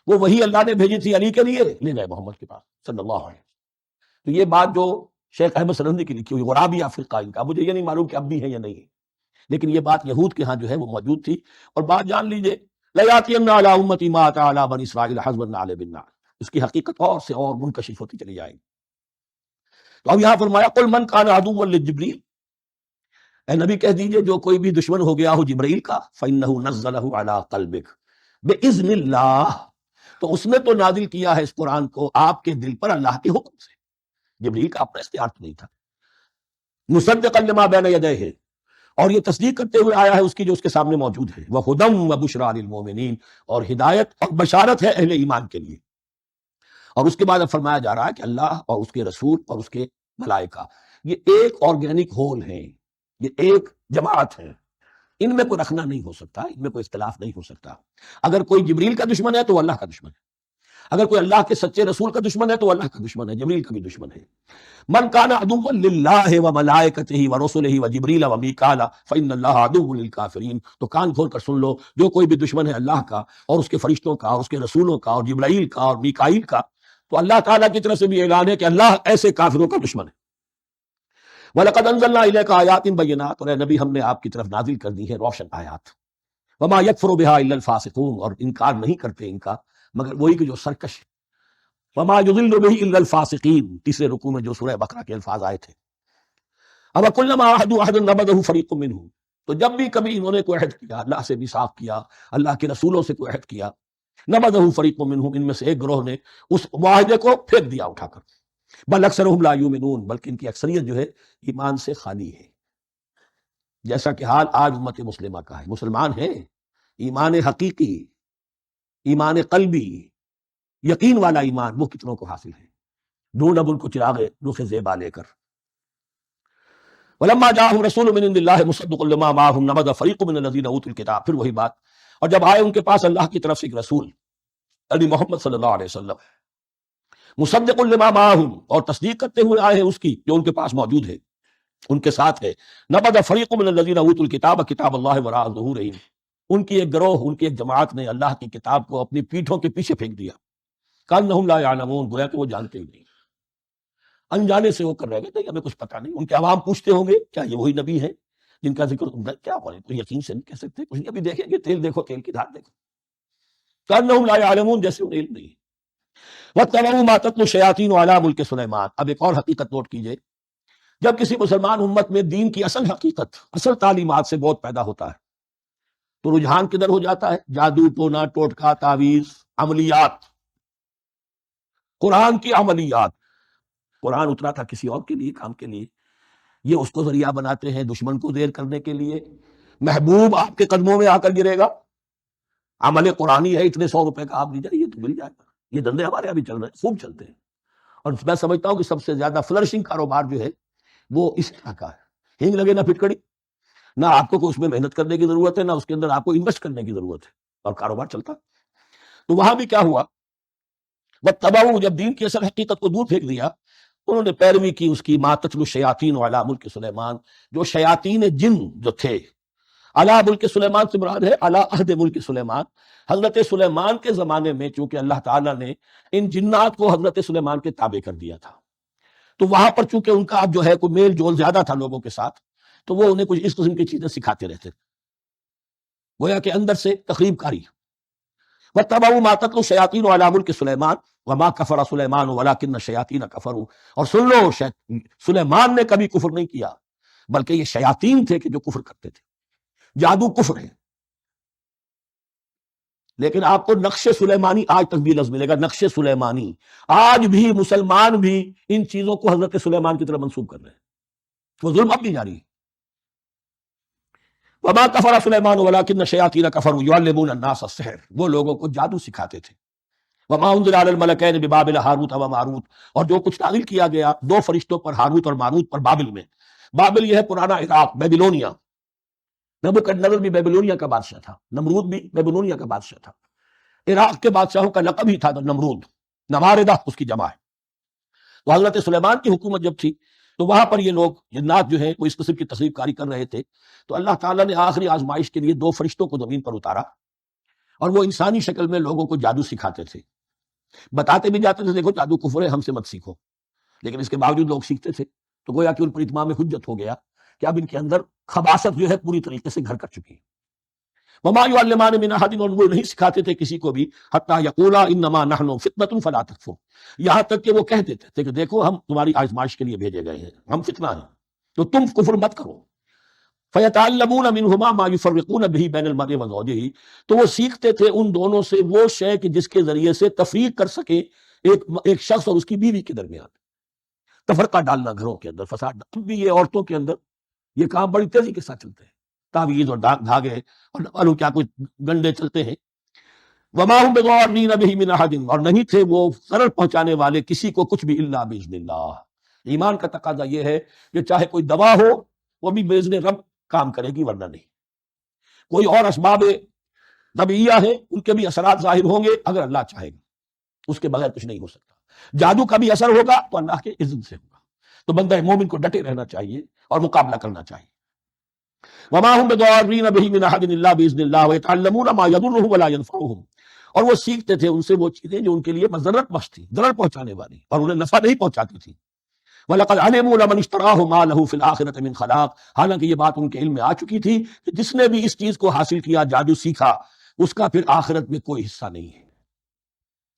وہ وہی اللہ نے بھیجی تھی علی کے لیے، لے گئے محمد کے پاس صلی اللہ علیہ وسلم۔ تو یہ بات جو شیخ احمد سرہندی کی لکھی ہوئی غرابیہ فرقہ ان کا، مجھے یہ نہیں معلوم کہ اب بھی ہے یا نہیں ہے، لیکن یہ بات یہود کے ہاں جو ہے وہ موجود تھی۔ اور بات جان لیجئے، لَيَأْتِيَنَّ عَلَىٰ أُمَّتِي مَا أَتَىٰ عَلَىٰ بَنِي إِسْرَائِيلَ حَسْبَ النَّعْلِ بِالنَّعْلِ، اس کی حقیقت اور سے اور منکشف ہوتی چلی جائے گی۔ تو اب یہاں فرمایا قُلْ مَنْ كَانَ عَدُوًّا لِجِبْرِيلَ، اے نبی کہہ دیجئے جو کوئی بھی دشمن ہو گیا ہو جبرائیل کا، فَإِنَّهُ نَزَّلَهُ عَلَىٰ قَلْبِكَ بِإِذْنِ اللَّهِ، تو اس نے تو نازل کیا ہے اس قرآن کو آپ کے دل پر اللہ کے حکم سے، جبرائیل کا اپنا اختیار تو نہیں تھا۔ مصدقا لما بین یدیہ، اور یہ تصدیق کرتے ہوئے آیا ہے اس کی جو اس کے سامنے موجود ہے، وَہُدًى وَبُشْرَىٰ لِلْمُؤْمِنِينَ، اور ہدایت اور بشارت ہے اہل ایمان کے لیے۔ اور اس کے بعد اب فرمایا جا رہا ہے کہ اللہ اور اس کے رسول اور اس کے ملائکہ یہ ایک آرگینک ہول ہیں، یہ ایک جماعت ہے، ان میں کوئی رکھنا نہیں ہو سکتا، ان میں کوئی اختلاف نہیں ہو سکتا۔ اگر کوئی جبریل کا دشمن ہے تو وہ اللہ کا دشمن ہے، اگر کوئی اللہ کے سچے رسول کا دشمن ہے تو وہ اللہ کا دشمن ہے، جبریل کا بھی دشمن ہے۔ من کان عدوا للہ وملائکتہ ورسلہ وجبریل ومیکال فإن اللہ عدو للکافرین۔ تو کان کھول کر سن لو، جو کوئی بھی دشمن ہے اللہ کا اور اس کے فرشتوں کا اور اس کے رسولوں کا اور جبرائیل کا اور میکائیل کا، تو اللہ تعالیٰ کی طرف سے بھی اعلان ہے کہ اللہ ایسے کافروں کا دشمن ہے۔ وَلَقَدْ أَنزَلْنَا إِلَيْكَ آيَاتٍ بَيِّنَاتٍ، اور اے نبی ہم نے آپ کی طرف نازل کر دی ہے روشن آیات۔ وَمَا يَكْفُرُ بِهَا إِلَّا الْفَاسِقُونَ، اور انکار نہیں کرتے ان کا مگر وہی کہ جو سرکش ہے۔ وَمَا يُضِلُّ بِهِ إِلَّا الْفَاسِقِينَ، تیسرے رکوع میں جو سورہ بقرہ کے الفاظ آئے تھے۔ أَوَكُلَّمَا عَاهَدُوا عَهْدًا نَبَذَهُ فَرِيقٌ مِّنْهُمْ، تو جب بھی کبھی انہوں نے کوئی عہد کیا، اللہ سے میثاق کیا، اللہ کے رسولوں سے کوئی عہد کیا، نَبَذَهُ فَرِيقٌ مِّنْهُمْ، ان میں سے ایک گروہ نے اس معاہدے کو پھینک دیا اٹھا کر۔ بل اکثرهم لا یؤمنون، بلکہ ان کی اکثریت جو ہے ایمان سے خالی ہے، جیسا کہ حال آج امت مسلمہ کا ہے۔ مسلمان ہیں، ایمان حقیقی، ایمان قلبی، یقین والا ایمان وہ کتنوں کو حاصل ہے، ڈھونڈ اب ان کو چراغ رخ زیبا لے کر۔ وَلَمَّا جَاءَهُمْ رَسُولٌ مِّنْ عِندِ اللَّهِ مُصَدِّقٌ لِّمَا مَعَهُمْ نَبَذَ فَرِيقٌ مِّنَ الَّذِينَ أُوتُوا الْكِتَابَ، پھر وہی بات، اور جب آئے ان کے پاس اللہ کی طرف سے ایک رسول یعنی محمد صلی اللہ علیہ وسلم، مصدق لما معہم، اور تصدیق کرتے ہوئے آئے ہیں اس کی جو ان کے پاس موجود ہے، ان کے ساتھ ہے، نبذ فریق من الذین اوتوا الکتاب کتاب اللہ وراء ظہورہم، ان کی ایک گروہ، ان کی ایک جماعت نے اللہ کی کتاب کو اپنی پیٹھوں کے پیچھے پھینک دیا، کانہم لا یعلمون، گویا کہ وہ جانتے ہی نہیں، انجانے سے وہ کر رہے گئے، ہمیں کچھ پتہ نہیں۔ ان کے عوام پوچھتے ہوں گے کیا یہ وہی نبی ہے جن کا ذکر کیا بولے، کوئی یقین سے نہیں کہہ سکتے، کچھ نہیں، ابھی دیکھیں گے، تیل دیکھو تیل کی دھار دیکھو، کانہم لا یعلمون، جیسے انہیں علم نہیں۔ وَاتَّبَعُوا مَا تَتْلُو الشَّيَاطِينُ عَلَىٰ مُلْكِ سُلَيْمَانَ، اب ایک اور حقیقت نوٹ کیجئے، جب کسی مسلمان امت میں دین کی اصل حقیقت، اصل تعلیمات سے بہت پیدا ہوتا ہے تو رجحان کدھر ہو جاتا ہے؟ جادو ٹونا ٹوٹکا تعویذ، عملیات، قرآن کی عملیات۔ قرآن اترا تھا کسی اور کے لیے، کام کے لیے، یہ اس کو ذریعہ بناتے ہیں دشمن کو دیر کرنے کے لیے۔ محبوب آپ کے قدموں میں آ کر گرے گا، عمل قرآنی ہے، اتنے 100 روپے کا آپ لیجیے، یہ تو مل جائے گا۔ یہ دندے ہمارے ابھی چل رہے ہیں، خوب چلتے ہیں، اور میں سمجھتا ہوں کہ سب سے زیادہ فلرشنگ کاروبار جو ہے وہ اس طرح کا ہے۔ ہنگ لگے نہ پھٹکڑی، نہ آپ کو اس میں محنت کرنے کی ضرورت ہے، نہ اس کے اندر آپ کو انویسٹ کرنے کی ضرورت ہے، اور کاروبار چلتا۔ تو وہاں بھی کیا ہوا، وَاتَّبَعُوا، جب دین کی اصل حقیقت کو دور پھینک دیا، انہوں نے پیروی کی اس کی، مَا تَتْلُو الشَّيَاطِينُ عَلَىٰ مُلْكِ سُلَيْمَانَ، جو شیاطین جن جو تھے، علی ملک سلیمان سے مراد ہے علی عہد ملک سلیمان، حضرت سلیمان کے زمانے میں، چونکہ اللہ تعالیٰ نے ان جنات کو حضرت سلیمان کے تابع کر دیا تھا، تو وہاں پر چونکہ ان کا اب جو ہے کوئی میل جول زیادہ تھا لوگوں کے ساتھ، تو وہ انہیں کچھ اس قسم کی چیزیں سکھاتے رہتے تھے، گویا کہ اندر سے تخریب کاری۔ وَاتَّبَعُوا مَا تَتْلُو الشَّيَاطِينُ عَلَىٰ مُلْكِ سُلَيْمَانَ وَمَا كَفَرَ سُلَيْمَانُ وَلَٰكِنَّ الشَّيَاطِينَ كَفَرُوا، اور سن لو، سلیمان نے کبھی کفر نہیں کیا، بلکہ یہ شیاطین تھے کہ جو کفر کرتے تھے۔ جادو کفر ہے، لیکن آپ کو نقش سلیمانی آج تک بھی لفظ ملے گا، نقش سلیمانی۔ آج بھی مسلمان بھی ان چیزوں کو حضرت سلیمان کی طرف منسوب کر رہے ہیں، وہ ظلم اب بھی جاری ہے۔ وما کفر سلیمان ولکن الشیاطین کفروا یعلمون الناس السحر، وہ لوگوں کو جادو سکھاتے تھے۔ وما انزل علی الملکین ببابل ہاروت و ماروت، اور جو کچھ نازل کیا گیا دو فرشتوں پر، ہاروت اور ماروت پر، بابل میں۔ بابل یہ ہے پرانا عراق، بیبلونیا۔ نبوکدنضر بھی بیبلونیا کا بادشاہ تھا، نمرود بھی بیبلونیا کا بادشاہ تھا۔ عراق کے بادشاہوں کا لقب ہی تھا نمرود، نماردہ اس کی جمع ہے۔ تو حضرت سلیمان کی حکومت جب تھی تو وہاں پر یہ لوگ جنات جو ہیں وہ اس قسم کی تخریب کاری کر رہے تھے، تو اللہ تعالیٰ نے آخری آزمائش کے لیے دو فرشتوں کو زمین پر اتارا، اور وہ انسانی شکل میں لوگوں کو جادو سکھاتے تھے، بتاتے بھی جاتے تھے دیکھو جادو کفر ہے، ہم سے مت سیکھو، لیکن اس کے باوجود لوگ سیکھتے تھے، تو گویا کہ ان پر اتمام حجت ہو گیا کہ اب ان کے اندر خباثت جو ہے پوری طریقے سے گھر کر چکی ہے۔ وما يعلمان من احد، اور وہ نہیں سکھاتے تھے کسی کو بھی، حتی یقولا انما نحن فتنۃ فلا تکفر، یہاں تک کہ وہ کہہ دیتے تھے کہ دیکھو ہم تمہاری آزمائش کے لیے بھیجے گئے ہیں، ہم فتنہ ہیں، تو تم کفر مت کرو۔ فیتعلمون منہما ما یفرقون به بین المرء وزوجہ، تو وہ سیکھتے تھے ان دونوں سے وہ شے کہ جس کے ذریعے سے تفریق کر سکے ایک شخص اور اس کی بیوی کے درمیان، تفرقہ ڈالنا گھروں کے اندر، فساد۔ اب بھی یہ عورتوں کے اندر یہ کام بڑی تیزی کے ساتھ چلتے ہیں، تعویذ اور دھاگے اور نہ معلوم کیا کچھ گنڈے چلتے ہیں۔ وما هم بضارین بہ من احد، اور نہیں تھے وہ ضرر پہنچانے والے کسی کو کچھ بھی الا باذن اللہ۔ ایمان کا تقاضا یہ ہے کہ چاہے کوئی دوا ہو وہ بھی باذن رب کام کرے گی، ورنہ نہیں۔ کوئی اور اسباب طبیعیہ ہیں، ان کے بھی اثرات ظاہر ہوں گے اگر اللہ چاہے گا، اس کے بغیر کچھ نہیں ہو سکتا۔ جادو کا بھی اثر ہوگا تو اللہ کے اذن سے ہوگا۔ تو بندہ مومن کو ڈٹے رہنا چاہیے اور مقابلہ کرنا چاہیے۔ وما هم بضارین بہ من احد الا باذن اللہ ویتعلمون ما یضرهم ولا ينفعهم، اور وہ سیکھتے تھے ان سے وہ چیزیں جو ان کے لیے مضرت بخش تھی، ضرر پہنچانے والی، اور انہیں نفع نہیں پہنچاتی تھی۔ وَلَقَدْ عَلِمُوا لَمَنِ اشْتَرَاهُ مَا لَهُ فِي الْآخِرَةِ مِنْ خَلَاقٍ، حالانکہ یہ بات ان کے علم میں آ چکی تھی کہ جس نے بھی اس چیز کو حاصل کیا، جادو سیکھا، اس کا پھر آخرت میں کوئی حصہ نہیں ہے۔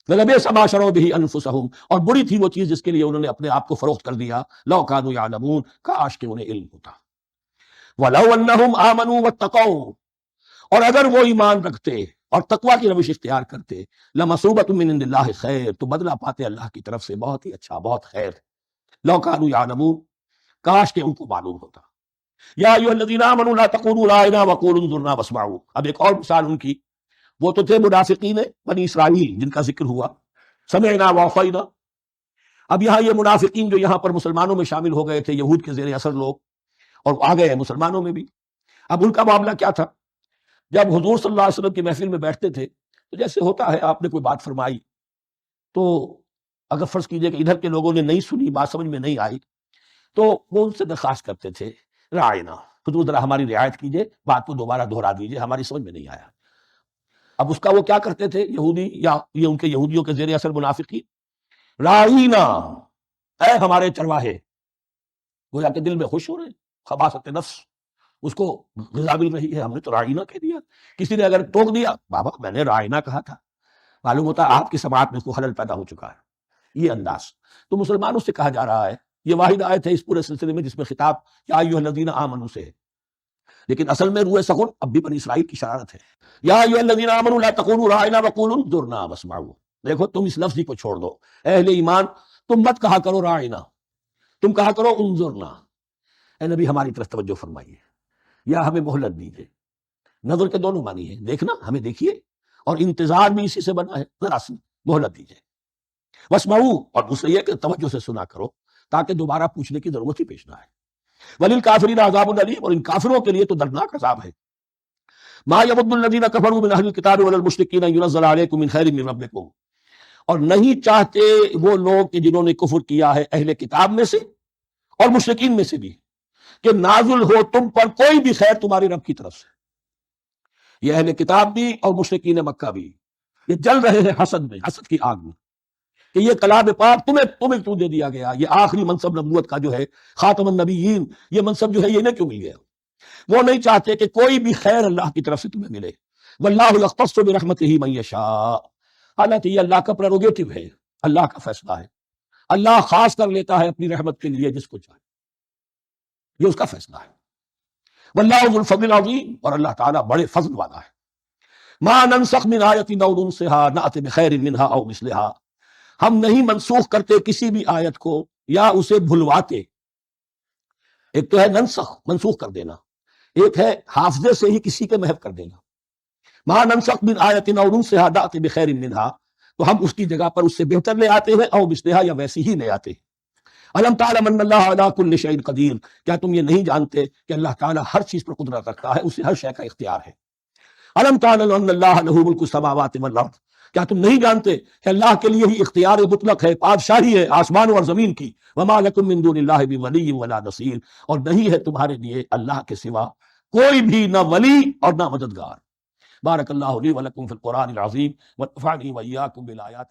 وَلَبِئْسَ مَا شَرَوْا بِهِ أَنفُسَهُمْ، اور بری تھی وہ چیز جس کے لیے انہوں نے اپنے آپ کو فروخت کر دیا۔ لَوْ كَانُوا يَعْلَمُونَ، کاش کہ انہیں علم ہوتا۔ وَلَوْ أَنَّهُمْ آمَنُوا وَاتَّقَوْا، اور اگر وہ ایمان رکھتے اور تقوی کی روش اختیار کرتے، لَمَثُوبَةٌ مِّنْ عِندِ اللَّهِ خَيْرٌ، تو بدلہ پاتے اللہ کی طرف سے بہت ہی اچھا، بہت خیر۔ لَوْ كَانُوا يَعْلَمُونَ، کاش کہ ان کو معلوم ہوتا۔ یا ایھا الذین آمنوا لا تقولوا رأینا وقولوا انظرنا واسمعوا، اب ایک اور مثال ان کی، وہ تو تھے منافقین بنی اسرائیل جن کا ذکر ہوا، سمعنا وعصینا۔ اب یہاں یہ منافقین جو یہاں پر مسلمانوں میں شامل ہو گئے تھے، یہود کے زیر اثر لوگ، اور آ گئے ہیں مسلمانوں میں بھی، اب ان کا معاملہ کیا تھا؟ جب حضور صلی اللہ علیہ وسلم کی محفل میں بیٹھتے تھے تو جیسے ہوتا ہے، آپ نے کوئی بات فرمائی تو اگر فرض کیجئے کہ ادھر کے لوگوں نے نہیں سنی، بات سمجھ میں نہیں آئی، تو وہ ان سے درخواست کرتے تھے، رعاینا، حضور ذرا ہماری رعایت کیجئے، بات کو دوبارہ دہرا دیجئے، ہماری سمجھ میں نہیں آیا۔ اب اس کا وہ کیا کرتے تھے یہودی، یا یہ ان کے یہودیوں کے زیر اثر منافقین، رعاینا، اے ہمارے چرواہے، گویا کہ دل میں خوش ہو رہے، خباثت نفس، اس کو غذا مل رہی ہے، ہم نے تو رعاینا کہہ دیا۔ کسی نے اگر ٹوک دیا، بابا میں نے رعاینا کہا تھا، معلوم ہوتا ہے آپ کی سماعت میں کوئی خلل پیدا ہو چکا ہے۔ یہ انداز تو مسلمانوں سے کہا جا رہا ہے۔ یہ واحد آیت ہے اس پورے سلسلے میں جس میں خطاب یا ایھا الذین آمنوا سے ہے، لیکن اصل میں روئے سخن اب بھی بنی اسرائیل کی شرارت ہے۔ یا ایھا الذین آمنوا لا تقولوا رأینا وقولوا انظرنا واسمعوا، دیکھو تم اس لفظ کو چھوڑ دو، اہل ایمان تم مت کہا کرو رأینا، تم کہا کرو انظرنا، اے نبی ہماری طرف توجہ فرمائیے، یا ہمیں مہلت دیجیے۔ نظر کے دونوں معنی ہیں، دیکھنا، ہمیں دیکھیے، اور انتظار بھی اسی سے بنا ہے، ذرا سی مہلت دیجیے۔ واسمعوا، اور دوسرے یہ کہ توجہ سے سنا کرو تاکہ دوبارہ پوچھنے کی ضرورت ہی پیش نہ آئے۔ وللکافرین عذاب علیم، اور ان کافروں کے لیے تو دردناک عذاب ہے۔ ما یود الذین کفروا من اہل الکتاب ولا المشرکین ان ینزل علیکم من خیر من ربکم، اور نہیں چاہتے وہ لوگ کہ جنہوں نے کفر کیا ہے اہل کتاب میں سے اور مشرکین میں سے بھی، کہ نازل ہو تم پر کوئی بھی خیر تمہاری رب کی طرف سے۔ یہ اہل کتاب بھی اور مشرکین مکہ بھی، یہ جل رہے ہیں حسد میں، حسد کی آگ میں، کہ یہ کلام پاک تمہیں کیوں دے دیا گیا، یہ آخری منصب نبوت کا جو ہے، خاتم النبیین، یہ منصب جو ہے یہ انہیں کیوں مل گیا؟ وہ نہیں چاہتے کہ کوئی بھی خیر اللہ کی طرف سے تمہیں ملے۔ واللہ یختص برحمتہ من یشاء، حالانکہ یہ اللہ کا پریروگیٹو ہے، اللہ کا فیصلہ ہے، اللہ خاص کر لیتا ہے اپنی رحمت کے لیے جس کو چاہے، یہ اس کا فیصلہ ہے۔ واللہ ذو الفضل العظیم، اور اللہ تعالیٰ بڑے فضل والا ہے۔ ما ننسخ من آیت او ننسها نأت بخیر منها او مثلها، ہم نہیں منسوخ کرتے کسی بھی آیت کو یا اسے بھلواتے۔ ایک تو ہے ننسخ، منسوخ کر دینا، ایک ہے حافظے سے ہی کسی کے محو کر دینا۔ ما ننسخ من آیت او ننسها نأت بخیر منها، تو ہم اس کی جگہ پر اس سے بہتر لے آتے ہیں، او مثلها، یا ویسی ہی لے آتے ہیں۔ الم تعلم ان اللہ علی کل شیء قدیر، کیا تم یہ نہیں جانتے کہ اللہ تعالیٰ ہر چیز پر قدرت رکھتا ہے، اسے ہر شے کا اختیار ہے۔ الم تعلم ان اللہ لہ ملک السماوات والارض، کیا تم نہیں جانتے کہ اللہ کے لیے ہی اختیار مطلق ہے، بادشاہی ہے آسمانوں اور زمین کی۔ وما لکم من دون اللہ بولی ولا نصیر، اور نہیں ہے تمہارے لیے اللہ کے سوا کوئی بھی نہ ولی اور نہ مددگار۔ بارک اللہ لی ولکم فی القرآن العظیم ونفعنی وإیاکم بالآیات